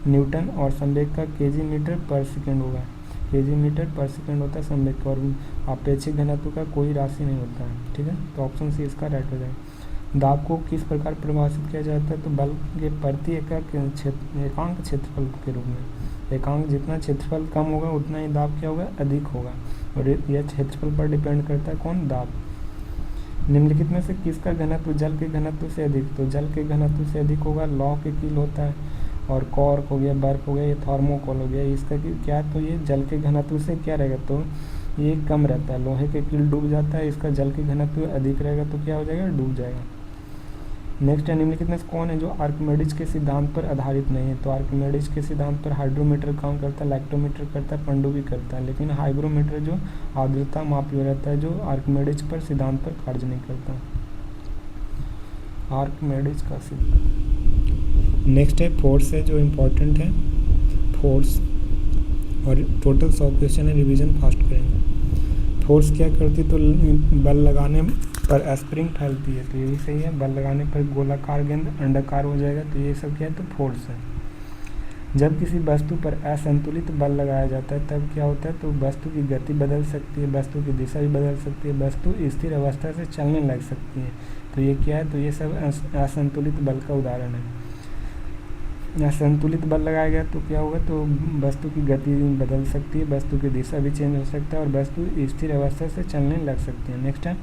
A: न्यूटन, और संवेग का kg मीटर पर सेकेंड होगा। kg मीटर पर सेकेंड होता है संवेग का, और आपेक्षिक घनत्व का कोई राशि नहीं होता है, ठीक है। तो ऑप्शन सी इसका राइट हो जाएगा। दाब को किस प्रकार परिभाषित किया जाता है? तो बल के प्रति एकांक क्षेत्रफल के रूप में। एकांक जितना क्षेत्रफल कम होगा उतना ही दाब क्या होगा? अधिक होगा, और यह क्षेत्रफल पर डिपेंड करता है कौन? दाब। निम्नलिखित में से किसका घनत्व जल के घनत्व से अधिक? तो जल के घनत्व से अधिक होगा लौह के कील होता है, और कॉर्क हो गया, बर्फ हो गया, ये थर्मोकोल हो गया। इसका क्या है, तो ये जल के घनत्व से क्या रहेगा, तो ये कम रहता है। लोहे के कील डूब जाता है, इसका जल के घनत्व अधिक रहेगा तो क्या हो जाएगा, डूब जाएगा। नेक्स्ट है, निम्नलिखित में से कौन है जो आर्किमिडीज के सिद्धांत पर आधारित नहीं है? तो आर्किमिडीज के सिद्धांत पर हाइड्रोमीटर काम करता है, लैक्टोमीटर करता है, पनडुब्बी करता है, लेकिन हाइग्रोमीटर जो आर्द्रता मापी रहता है, जो आर्किमिडीज पर सिद्धांत पर कार्य नहीं करता। आर्किमिडीज का सिद्धांत। नेक्स्ट है फोर्स है जो इम्पोर्टेंट है, फोर्स, और टोटल 100 क्वेश्चन है, रिवीजन फास्ट करेंगे। फोर्स क्या करती, तो बल लगाने पर स्प्रिंग फैलती है, तो ये भी सही है। बल लगाने पर गोलाकार गेंद अंडाकार हो जाएगा, तो ये सब क्या है, तो फोर्स है। जब किसी वस्तु पर असंतुलित बल लगाया जाता है तब क्या होता है, तो वस्तु की गति बदल सकती है, वस्तु की दिशा भी बदल सकती है, वस्तु स्थिर अवस्था से चलने लग सकती है। तो ये क्या है, तो ये सब असंतुलित बल का उदाहरण है। असंतुलित बल लगाया गया तो क्या होगा, तो वस्तु की गति बदल सकती है, वस्तु की दिशा भी चेंज हो सकता है, और वस्तु स्थिर अवस्था से चलने लग सकती है। नेक्स्ट है,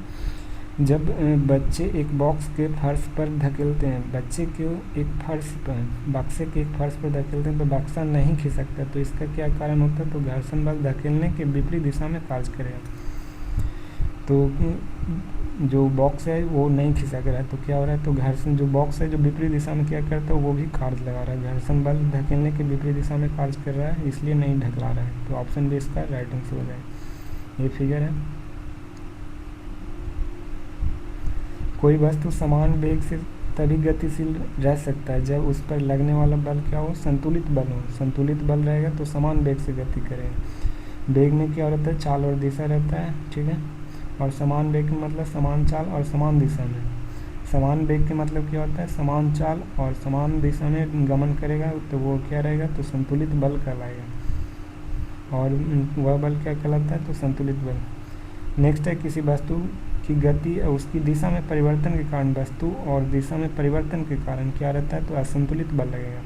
A: जब बच्चे एक बॉक्स के फर्श पर धकेलते हैं, बच्चे को एक फर्श पर बक्से के एक फर्श पर धकेलते हैं तो बक्सा नहीं खिसकता, तो इसका क्या कारण होता है, तो घर्षण बल धकेलने के विपरीत दिशा में कार्य करेगा। तो जो बॉक्स है वो नहीं खिसक रहा है, तो क्या हो रहा है, तो घर्षण, जो बॉक्स है जो विपरीत दिशा में क्या करता है वो भी कार्य लगा रहा है, घर्षण बल धकेलने के विपरीत दिशा में कार्य कर रहा है, इसलिए नहीं ढकला रहा है। तो ऑप्शन बी इसका राइट आंसर हो जाएगा। ये फिगर है, कोई वस्तु समान वेग से तभी गतिशील रह सकता है जब उस पर लगने वाला बल क्या हो, संतुलित बल हो। संतुलित बल रहेगा तो समान वेग से गति करेगा। वेग में क्या रहता है, चाल और दिशा रहता है, ठीक है। और समान वेग का मतलब समान चाल और समान दिशा में। समान वेग के मतलब क्या होता है, समान चाल और समान दिशा में गमन करेगा, तो वो क्या रहेगा, तो संतुलित बल कहलाएगा। और वह बल क्या कहलाता है, तो संतुलित बल। नेक्स्ट है, किसी वस्तु की गति और उसकी दिशा में परिवर्तन के कारण, वस्तु और दिशा में परिवर्तन के कारण क्या रहता है, तो असंतुलित बल लगेगा।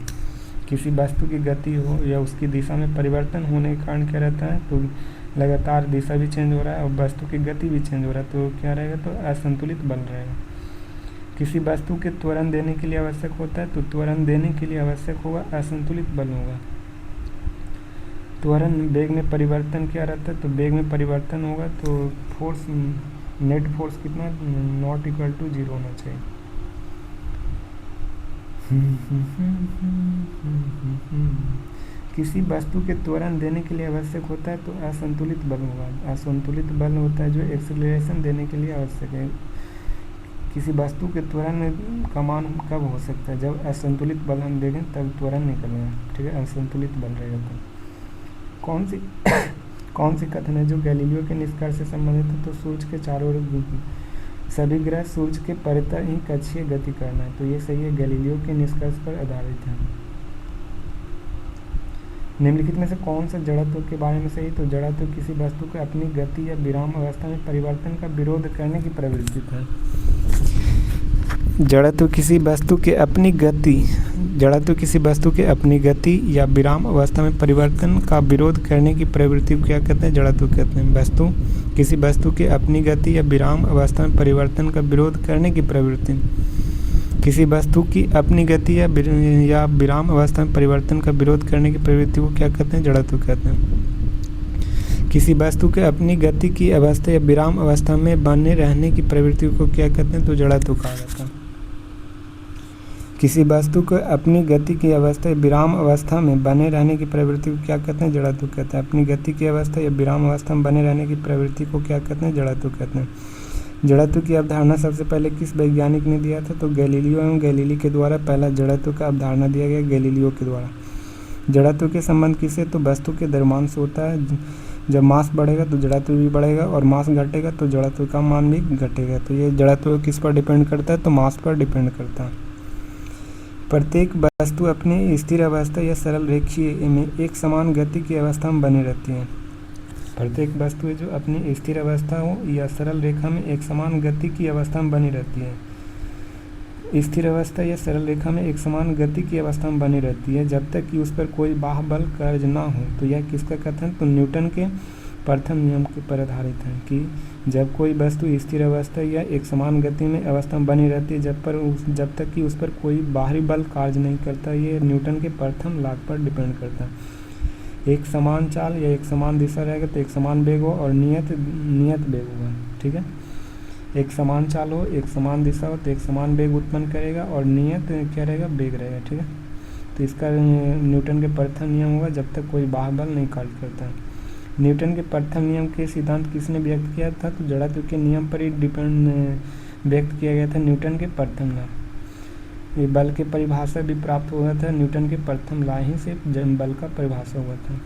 A: किसी वस्तु की गति हो या उसकी दिशा में परिवर्तन होने के कारण क्या रहता है, तो लगातार दिशा भी चेंज हो रहा है और वस्तु की गति भी चेंज हो रहा है, तो क्या रहेगा, तो असंतुलित बल रहेगा। किसी वस्तु के त्वरण देने के लिए आवश्यक होता है, तो त्वरण देने के लिए आवश्यक होगा असंतुलित बल होगा। त्वरण वेग में परिवर्तन क्या रहता है, तो वेग में परिवर्तन होगा तो फोर्स, नेट फोर्स कितना, नॉट इक्वल टू 0 होना चाहिए। किसी वस्तु के त्वरण देने के लिए आवश्यक होता है तो असंतुलित बल होगा। असंतुलित बल होता है जो एक्सेलरेशन देने के लिए आवश्यक है। किसी वस्तु के त्वरण का मान कब हो सकता है, जब असंतुलित बल हम देखें तब त्वरण निकलेगा, ठीक है, असंतुलित बल रहेगा। तो कौन सी कथन है जो गैलीलियो के निष्कर्ष से संबंधित है, तो सूर्य के चारों ओर सभी ग्रह सूर्य के परितः ही कक्षीय गति करना है, तो ये सही है, गैलीलियो के निष्कर्ष पर आधारित है। निम्नलिखित में से कौन सा जड़त्व के बारे में सही, तो जड़त्व किसी वस्तु को अपनी गति या विराम अवस्था में परिवर्तन का विरोध करने की प्रवृत्ति है। जड़त्व किसी वस्तु के अपनी गति या विराम अवस्था में परिवर्तन का विरोध करने की प्रवृत्ति को क्या कहते हैं, जड़त्व कहते हैं। किसी वस्तु के अपनी गति या विराम अवस्था में परिवर्तन का विरोध करने की प्रवृत्ति, किसी वस्तु की अपनी गति या विराम अवस्था में परिवर्तन का विरोध करने की प्रवृत्ति को क्या कहते हैं, जड़त्व कहते हैं। किसी वस्तु के अपनी गति की अवस्था या विराम अवस्था में बने रहने की प्रवृत्ति को क्या कहते हैं, तो जड़त्व कहा जाता है। किसी वस्तु को अपनी गति की अवस्था या विराम अवस्था में बने रहने की प्रवृत्ति को क्या कहते हैं, जड़त्व कहते हैं। अपनी गति की अवस्था या विराम अवस्था में बने रहने की प्रवृत्ति को क्या कहते हैं, जड़त्व कहते हैं। जड़त्व की अवधारणा सबसे पहले किस वैज्ञानिक ने दिया था, तो गैलीलियो एवं गैलीली के द्वारा पहला जड़त्व का अवधारणा दिया गया, गैलीलियो के द्वारा। जड़त्व के संबंध किससे, तो वस्तु के द्रव्यमान से होता है। जब मास बढ़ेगा तो जड़त्व भी बढ़ेगा और मास घटेगा तो जड़त्व का मान भी घटेगा। तो ये जड़त्व किस पर डिपेंड करता है, तो मास पर डिपेंड करता है। प्रत्येक वस्तु अपनी स्थिर अवस्था या सरल रेखीय में एक समान गति की अवस्था में बनी रहती है। प्रत्येक वस्तु जो अपनी स्थिर अवस्था हो या सरल रेखा में एक समान गति की अवस्था में बनी रहती है। स्थिर अवस्था या सरल रेखा में एक समान गति की अवस्था में बनी रहती है जब तक कि उस पर कोई बाह्य बल कार्य ना हो। तो यह किसका कथन, तो न्यूटन के प्रथम नियम के पर आधारित है कि जब कोई वस्तु स्थिर अवस्था या एक समान गति में अवस्था में बनी रहती है जब तक कि उस पर कोई बाहरी बल कार्य नहीं करता। ये न्यूटन के प्रथम लॉ पर डिपेंड करता है। एक समान चाल या एक समान दिशा रहेगा तो एक समान वेग हो और नियत वेग होगा। ठीक है, एक समान चाल हो, एक समान दिशा हो तो एक समान वेग उत्पन्न करेगा और नियत क्या रहेगा, वेग रहेगा। ठीक है, तो इसका न्यूटन के प्रथम नियम होगा जब तक कोई बाह्य बल नहीं कार्य करता। न्यूटन के प्रथम नियम के सिद्धांत किसने व्यक्त किया था, तो जड़त्व के नियम पर ही डिपेंड व्यक्त किया गया था न्यूटन के प्रथम लॉ। ये बल के परिभाषा भी प्राप्त हुआ था न्यूटन के प्रथम लॉ ही से बल का परिभाषा हुआ था।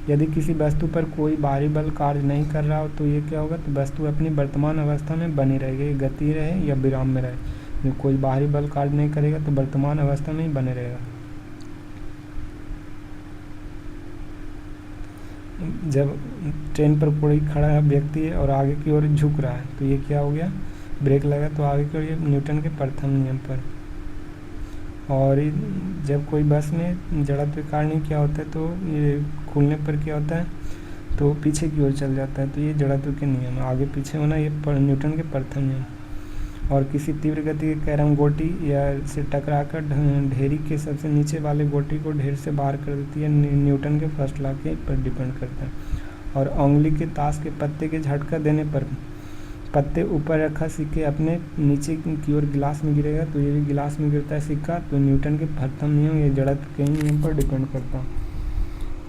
A: यदि किसी वस्तु पर कोई बाहरी बल कार्य नहीं कर रहा हो तो ये क्या होगा, तो वस्तु अपनी वर्तमान अवस्था में बनी रहेगी, गति रहे या विराम में रहे। कोई बाहरी बल कार्य नहीं करेगा तो वर्तमान अवस्था में ही बने रहेगा। जब ट्रेन पर कोई खड़ा व्यक्ति है और आगे की ओर झुक रहा है तो ये क्या हो गया, ब्रेक लगा तो आगे की ओर, ये न्यूटन के प्रथम नियम पर। और जब कोई बस में जड़त्व के कारण क्या होता है तो ये खुलने पर क्या होता है तो पीछे की ओर चल जाता है, तो ये जड़त्व के नियम, आगे पीछे होना ये न्यूटन के प्रथम नियम। और किसी तीव्र गति के कैरम गोटी या से टकराकर ढेरी के सबसे नीचे वाले गोटी को ढेर से बाहर कर देती है, न्यूटन के फर्स्ट लॉ के पर डिपेंड करता है। और उंगली के ताश के पत्ते के झटका देने पर पत्ते ऊपर रखा सिक्के अपने नीचे की ओर गिलास में गिरेगा, तो ये भी गिलास में गिरता है सिक्का, तो न्यूटन के प्रथम नियम ये जड़त्व के नियम पर डिपेंड करता है।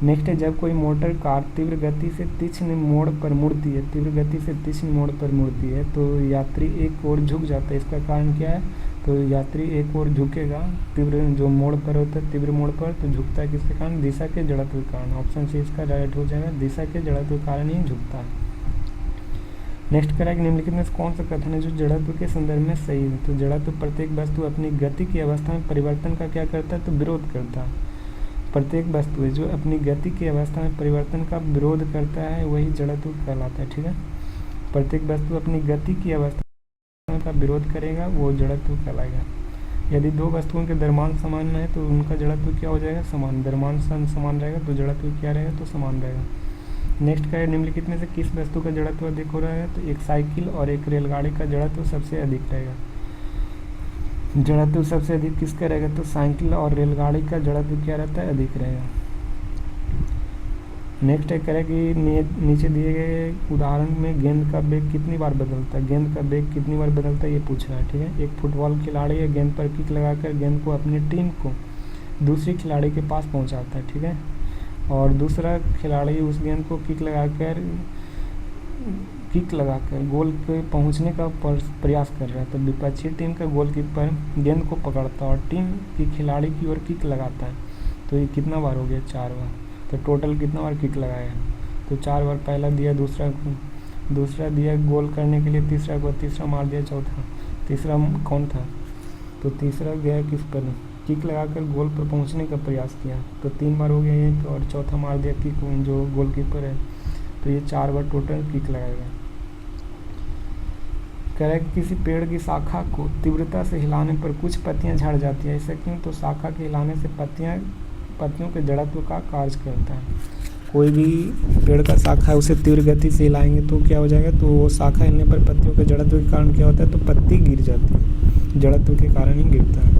A: नेक्स्ट है, जब कोई मोटर कार तीव्र गति से तीक्ष्ण मोड़ पर मुड़ती है, तीव्र गति से तीक्ष्ण मोड़ पर मुड़ती है तो यात्री एक ओर झुक जाता है। इसका कारण क्या है, तो यात्री एक ओर झुकेगा, तीव्र जो मोड़ पर होता है, तीव्र मोड़ पर तो झुकता है किसके कारण, दिशा के जड़त्व के कारण। ऑप्शन सी इसका राइट हो जाएगा, दिशा के जड़त्व के कारण ही झुकता है। नेक्स्ट करेक्ट, निम्नलिखित में कौन सा कथन है जो जड़त्व के संदर्भ में सही है, तो जड़त्व प्रत्येक वस्तु अपनी गति की अवस्था में परिवर्तन का क्या करता है, तो विरोध करता है। प्रत्येक वस्तु है जो अपनी गति की अवस्था में परिवर्तन का विरोध करता है वही जड़त्व कहलाता है। ठीक है, प्रत्येक वस्तु अपनी गति की अवस्था का विरोध करेगा वो जड़त्व कहलाएगा। यदि दो वस्तुओं के द्रव्यमान समान है तो उनका जड़त्व क्या हो जाएगा, समान। द्रव्यमान समान रहेगा तो जड़त्व क्या रहेगा, तो समान रहेगा। नेक्स्ट का है, निम्नलिखित में से किस वस्तु का जड़त्व अधिक हो रहा है, तो एक साइकिल और एक रेलगाड़ी का जड़त्व सबसे अधिक रहेगा। जड़त्व सबसे अधिक किसका रहेगा, तो साइकिल और रेलगाड़ी का जड़त्व क्या रहता है, अधिक रहेगा। नेक्स्ट है करें कि नीचे दिए गए उदाहरण में गेंद का वेग कितनी बार बदलता है, गेंद का वेग कितनी बार बदलता है ये पूछ रहा है। ठीक है, एक फुटबॉल खिलाड़ी है गेंद पर किक लगाकर गेंद को अपनी टीम को दूसरी खिलाड़ी के पास पहुंचाता है। ठीक है, और दूसरा खिलाड़ी उस गेंद को किक लगाकर गोल पे पहुंचने का प्रयास कर रहा है, तो विपक्षी टीम का गोलकीपर गेंद को पकड़ता है और टीम की खिलाड़ी की ओर किक लगाता है। तो ये कितना बार हो गया, 4 बार। तो टोटल कितना बार किक लगाया, तो 4 बार। पहला दिया, दूसरा दिया गोल करने के लिए, तीसरा मार दिया, चौथा। तीसरा कौन था, तो तीसरा गया किस पर, किक लगाकर गोल पर पहुंचने का प्रयास किया, तो 3 बार हो गया ये। तो और चौथा मार दिया किक जो गोलकीपर है, तो ये 4 बार टोटल किक लगाएगा। कह रहा है कि किसी पेड़ की शाखा को तीव्रता से हिलाने पर कुछ पत्तियां झड़ जाती है, ऐसा क्यों, तो शाखा के हिलाने से पत्तियों के जड़त्व का कार्य करता है। कोई भी पेड़ का शाखा है उसे तीव्र गति से हिलाएंगे तो क्या हो जाएगा, तो वो शाखा हिलने पर पत्तियों के जड़त्व के कारण क्या होता है, तो पत्ती गिर जाती है, जड़त्व के कारण ही गिरता है।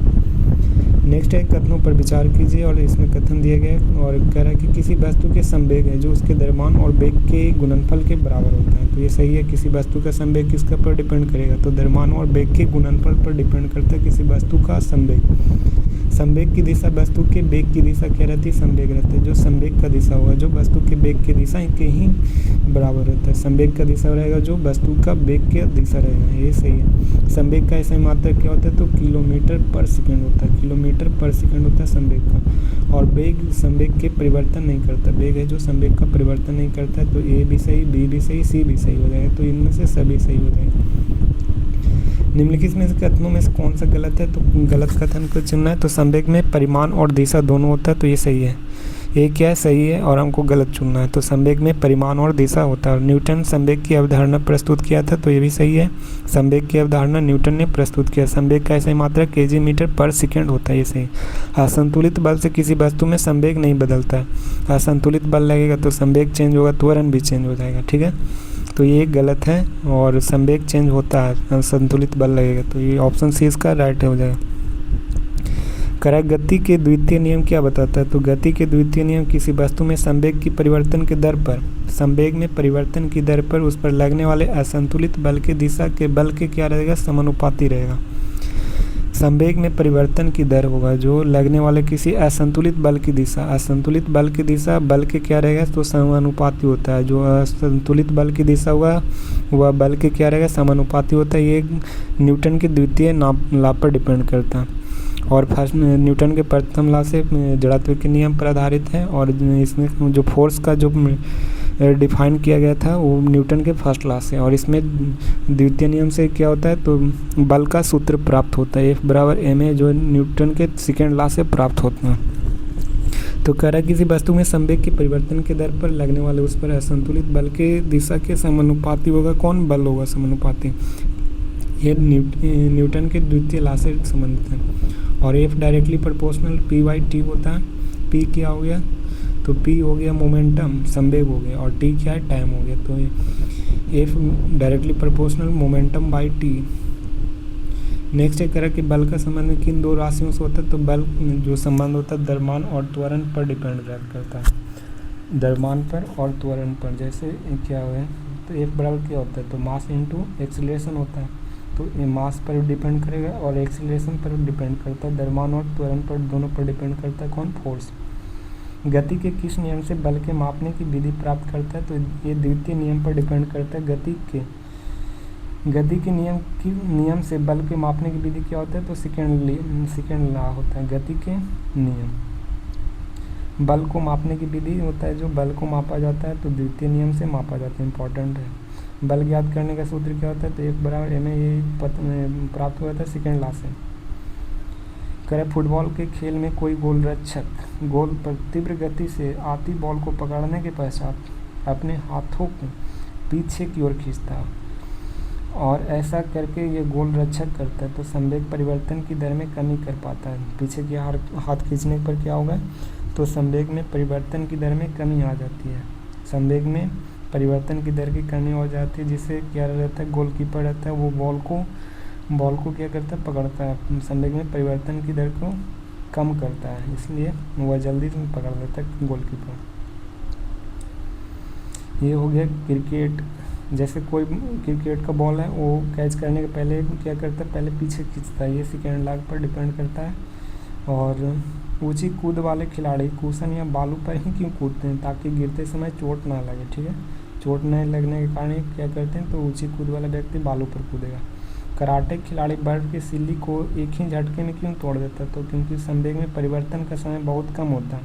A: नेक्स्ट है, कथनों पर विचार कीजिए और इसमें कथन दिए गए और कह रहा है कि किसी वस्तु के संवेग है जो उसके द्रव्यमान और वेग के गुणनफल के बराबर होता है, तो ये सही है। किसी वस्तु का संवेग किसका पर डिपेंड करेगा, तो द्रव्यमान और वेग के गुणनफल पर डिपेंड करता है किसी वस्तु का संवेग। संवेग की दिशा वस्तु के वेग की दिशा क्या रहती है, संवेग रहता है। जो संवेग का दिशा होगा जो वस्तु के वेग की दिशा के ही बराबर रहता है। संवेग का दिशा रहेगा जो वस्तु का वेग की दिशा रहेगा, ये सही है। संवेग का ऐसा मात्रक क्या होता है, तो किलोमीटर पर सेकंड होता है, किलोमीटर पर सेकंड होता है संवेग का। और वेग संवेग के परिवर्तन नहीं करता, वेग है जो संवेग का परिवर्तन नहीं करता है। तो ए भी सही, बी भी सही, सी भी सही हो जाएगा, तो इनमें से सभी सही हो जाएगा। निम्नलिखित में से कथनों में से कौन सा गलत है, तो गलत कथन को चुनना है। तो संवेग में परिमाण और दिशा दोनों होता है, तो ये सही है। ये क्या है, सही है और हमको गलत चुनना है। तो संवेग में परिमाण और दिशा होता है और न्यूटन संवेग की अवधारणा प्रस्तुत किया था, तो ये भी सही है। संवेग की अवधारणा न्यूटन ने प्रस्तुत किया। संवेग का ऐसी मात्रा केजी मीटर पर सेकेंड होता है, ये सही। असंतुलित बल से किसी वस्तु में संवेग नहीं बदलता है। असंतुलित बल लगेगा तो संवेग चेंज होगा, त्वरण भी चेंज हो जाएगा, ठीक है। तो ये गलत है और संवेग चेंज होता है, असंतुलित बल लगेगा, तो ये ऑप्शन सी इसका राइट हो जाएगा। करेक्ट। गति के द्वितीय नियम क्या बताता है? तो गति के द्वितीय नियम किसी वस्तु में संवेग की परिवर्तन के दर पर, संवेग में परिवर्तन की दर पर उस पर लगने वाले असंतुलित बल की दिशा के बल के क्या रहेगा, समानुपाती रहेगा। संवेग में परिवर्तन की दर होगा जो लगने वाले किसी असंतुलित बल की दिशा, असंतुलित बल की दिशा बल के क्या रहेगा, तो समानुपाती होता है। जो असंतुलित बल की दिशा होगा वह बल के क्या रहेगा, समानुपाती होता है। ये न्यूटन के द्वितीय लॉ पर डिपेंड करता है और फर्स्ट न्यूटन के प्रथम लॉ से जड़त्व के नियम पर आधारित है। और इसमें जो फोर्स का जो डिफाइन किया गया था वो न्यूटन के फर्स्ट लॉ से, और इसमें द्वितीय नियम से क्या होता है, तो बल का सूत्र प्राप्त होता है, F बराबर ma, जो न्यूटन के सेकेंड लॉ से प्राप्त होता है। तो कह रहा है किसी वस्तु में संवेग के परिवर्तन के दर पर लगने वाले उस पर असंतुलित बल के दिशा के समानुपाती होगा। कौन बल होगा समानुपाती? ये न्यूटन के द्वितीय लॉ से संबंधित है। और F डायरेक्टली प्रोपोर्शनल P/T होता है। P क्या हो गया, तो P हो गया मोमेंटम, संवेग हो गया, और T क्या है, टाइम हो गया। तो F directly proportional momentum by T। Next एक करा कि बल का संबंध किन दो राशियों से होता है? तो बल जो संबंध होता है द्रव्यमान और त्वरण पर डिपेंड करता है, द्रव्यमान पर और त्वरण पर। जैसे क्या हुआ है, तो F बराबर क्या होता है, तो मास इंटू एक्सीलरेशन होता है। तो ये मास पर डिपेंड करेगा और एक्सीलरेशन पर डिपेंड करता है, द्रव्यमान और त्वरण पर, दोनों पर डिपेंड करता है। कौन? फोर्स। गति के किस नियम से बल के मापने की विधि प्राप्त करता है? तो ये द्वितीय नियम पर डिपेंड करता है। गति के नियम से बल के मापने की विधि क्या होता है? तो सेकेंड लॉ होता है। गति के नियम बल को मापने की विधि होता है, जो बल को मापा जाता है तो द्वितीय नियम से मापा जाता है, इंपॉर्टेंट है। बल ज्ञात करने का सूत्र क्या होता है? तो F बराबर ma, ये प्राप्त हुआ था सेकेंड लॉ से। करें फुटबॉल के खेल में कोई गोलरक्षक गोल पर तीव्र गति से आती बॉल को पकड़ने के पश्चात अपने हाथों को पीछे की ओर खींचता है और ऐसा करके ये गोलरक्षक करता है, तो संवेग परिवर्तन की दर में कमी कर पाता है। पीछे की हाथ खींचने पर क्या होगा, तो संवेग में परिवर्तन की दर में कमी आ जाती है। संवेग में परिवर्तन की दर की कमी हो जाती है, जिससे क्या रहता है, गोलकीपर रहता है वो बॉल को क्या करता है, पकड़ता है। संवेग में परिवर्तन की दर को कम करता है, इसलिए वह जल्दी से पकड़ लेता है गोलकीपर। ये हो गया क्रिकेट। जैसे कोई क्रिकेट का बॉल है वो कैच करने के पहले क्या करता है, पहले पीछे खींचता है। ये सेकेंड लॉ पर डिपेंड करता है। और ऊंची कूद वाले खिलाड़ी कुशन या बालू पर ही क्यों कूदते हैं? ताकि गिरते समय चोट ना लगे, ठीक है। चोट नहीं लगने के कारण क्या करते हैं, तो ऊंची कूद वाला व्यक्ति बालू पर कूदेगा। कराटे खिलाड़ी बर्फ की सिल्ली को एक ही झटके में क्यों तोड़ देता है? तो क्योंकि संवेग में परिवर्तन का समय बहुत कम होता है।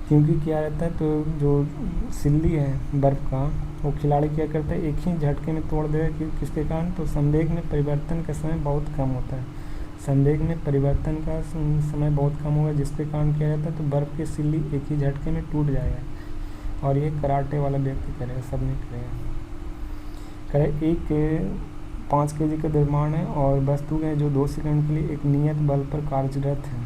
A: क्योंकि क्या रहता है, तो जो सिल्ली है बर्फ़ का, वो खिलाड़ी क्या करता है, एक ही झटके में तोड़ देगा। किसके कारण? तो संवेग में परिवर्तन का समय बहुत कम होता है। संवेग में परिवर्तन का समय बहुत कम होगा, जिसके कारण क्या रहता है, तो बर्फ़ की सिल्ली एक ही झटके में टूट जाएगा। और ये कराटे वाला व्यक्ति करेगा, सब नहीं करेगा। एक 5 kg का द्रव्यमान है और वस्तु है जो 2 सेकंड के लिए एक नियत बल पर कार्यरत है।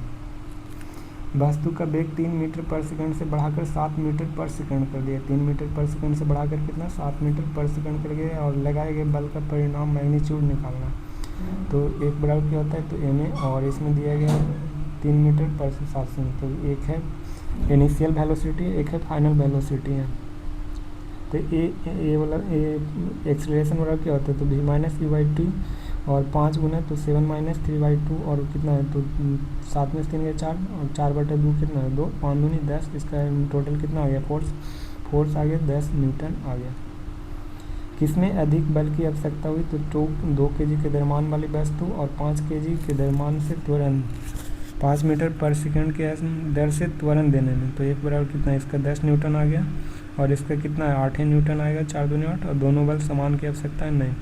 A: वस्तु का वेग 3 मीटर पर सेकंड से बढ़ाकर 7 मीटर पर सेकंड कर दिया। 3 मीटर पर सेकंड से बढ़ाकर कितना, 7 मीटर पर सेकंड कर गया। और लगाए गए बल का परिणाम मैग्नीट्यूड निकालना। तो एक बराबर क्या होता है, तो ma, और इसमें दिया गया 3 मीटर पर 7 सेकंड। तो एक है इनिशियल वेलोसिटी, एक है फाइनल वेलोसिटी है। तो ये वाला एक्सीलरेशन वाला क्या होता है, तो v माइनस u/t, और 5 गुना तो 7 माइनस 3/2, और कितना है, तो 7 में 3 4, और 4/2 कितना है, 2, 5 दूनी 10। इसका टोटल कितना आ गया, फोर्स आ गया 10 न्यूटन आ गया। किसमें अधिक बल की आवश्यकता हुई, तो 2 kg के द्रव्यमान वाली वस्तु और 5 kg के द्रव्यमान से त्वरण 5 मीटर पर सेकंड के दर से त्वरण देने में। तो एक बराबर कितना है, इसका 10 न्यूटन आ गया, और इसका कितना है, 8 न्यूटन आएगा, 4 दूनी 8। और दोनों बल समान की आवश्यकता है, नहीं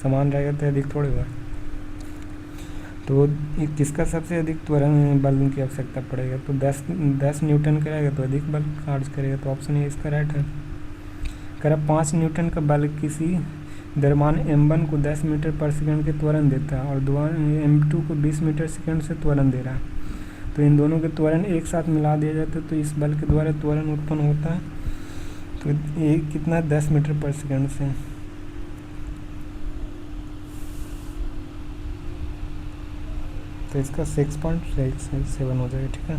A: समान रहेगा तो अधिक थोड़े होगा। तो किसका सबसे अधिक त्वरण बल की आवश्यकता पड़ेगा, तो 10 न्यूटन करेगा तो अधिक बल कार्य करेगा, तो ऑप्शन ए इसका राइट है। कह 5 न्यूटन का बल किसी द्रव्यमान m1 को 10 मीटर पर सेकंड के त्वरण देता है और m2 को 20 मीटर सेकंड से त्वरण दे रहा है, तो इन दोनों के त्वरण एक साथ मिला दिया जाता है तो इस बल के द्वारा त्वरण उत्पन्न होता है, तो ये कितना 10 मीटर पर सेकंड से। तो इसका 6.67 हो जाएगा, ठीक है।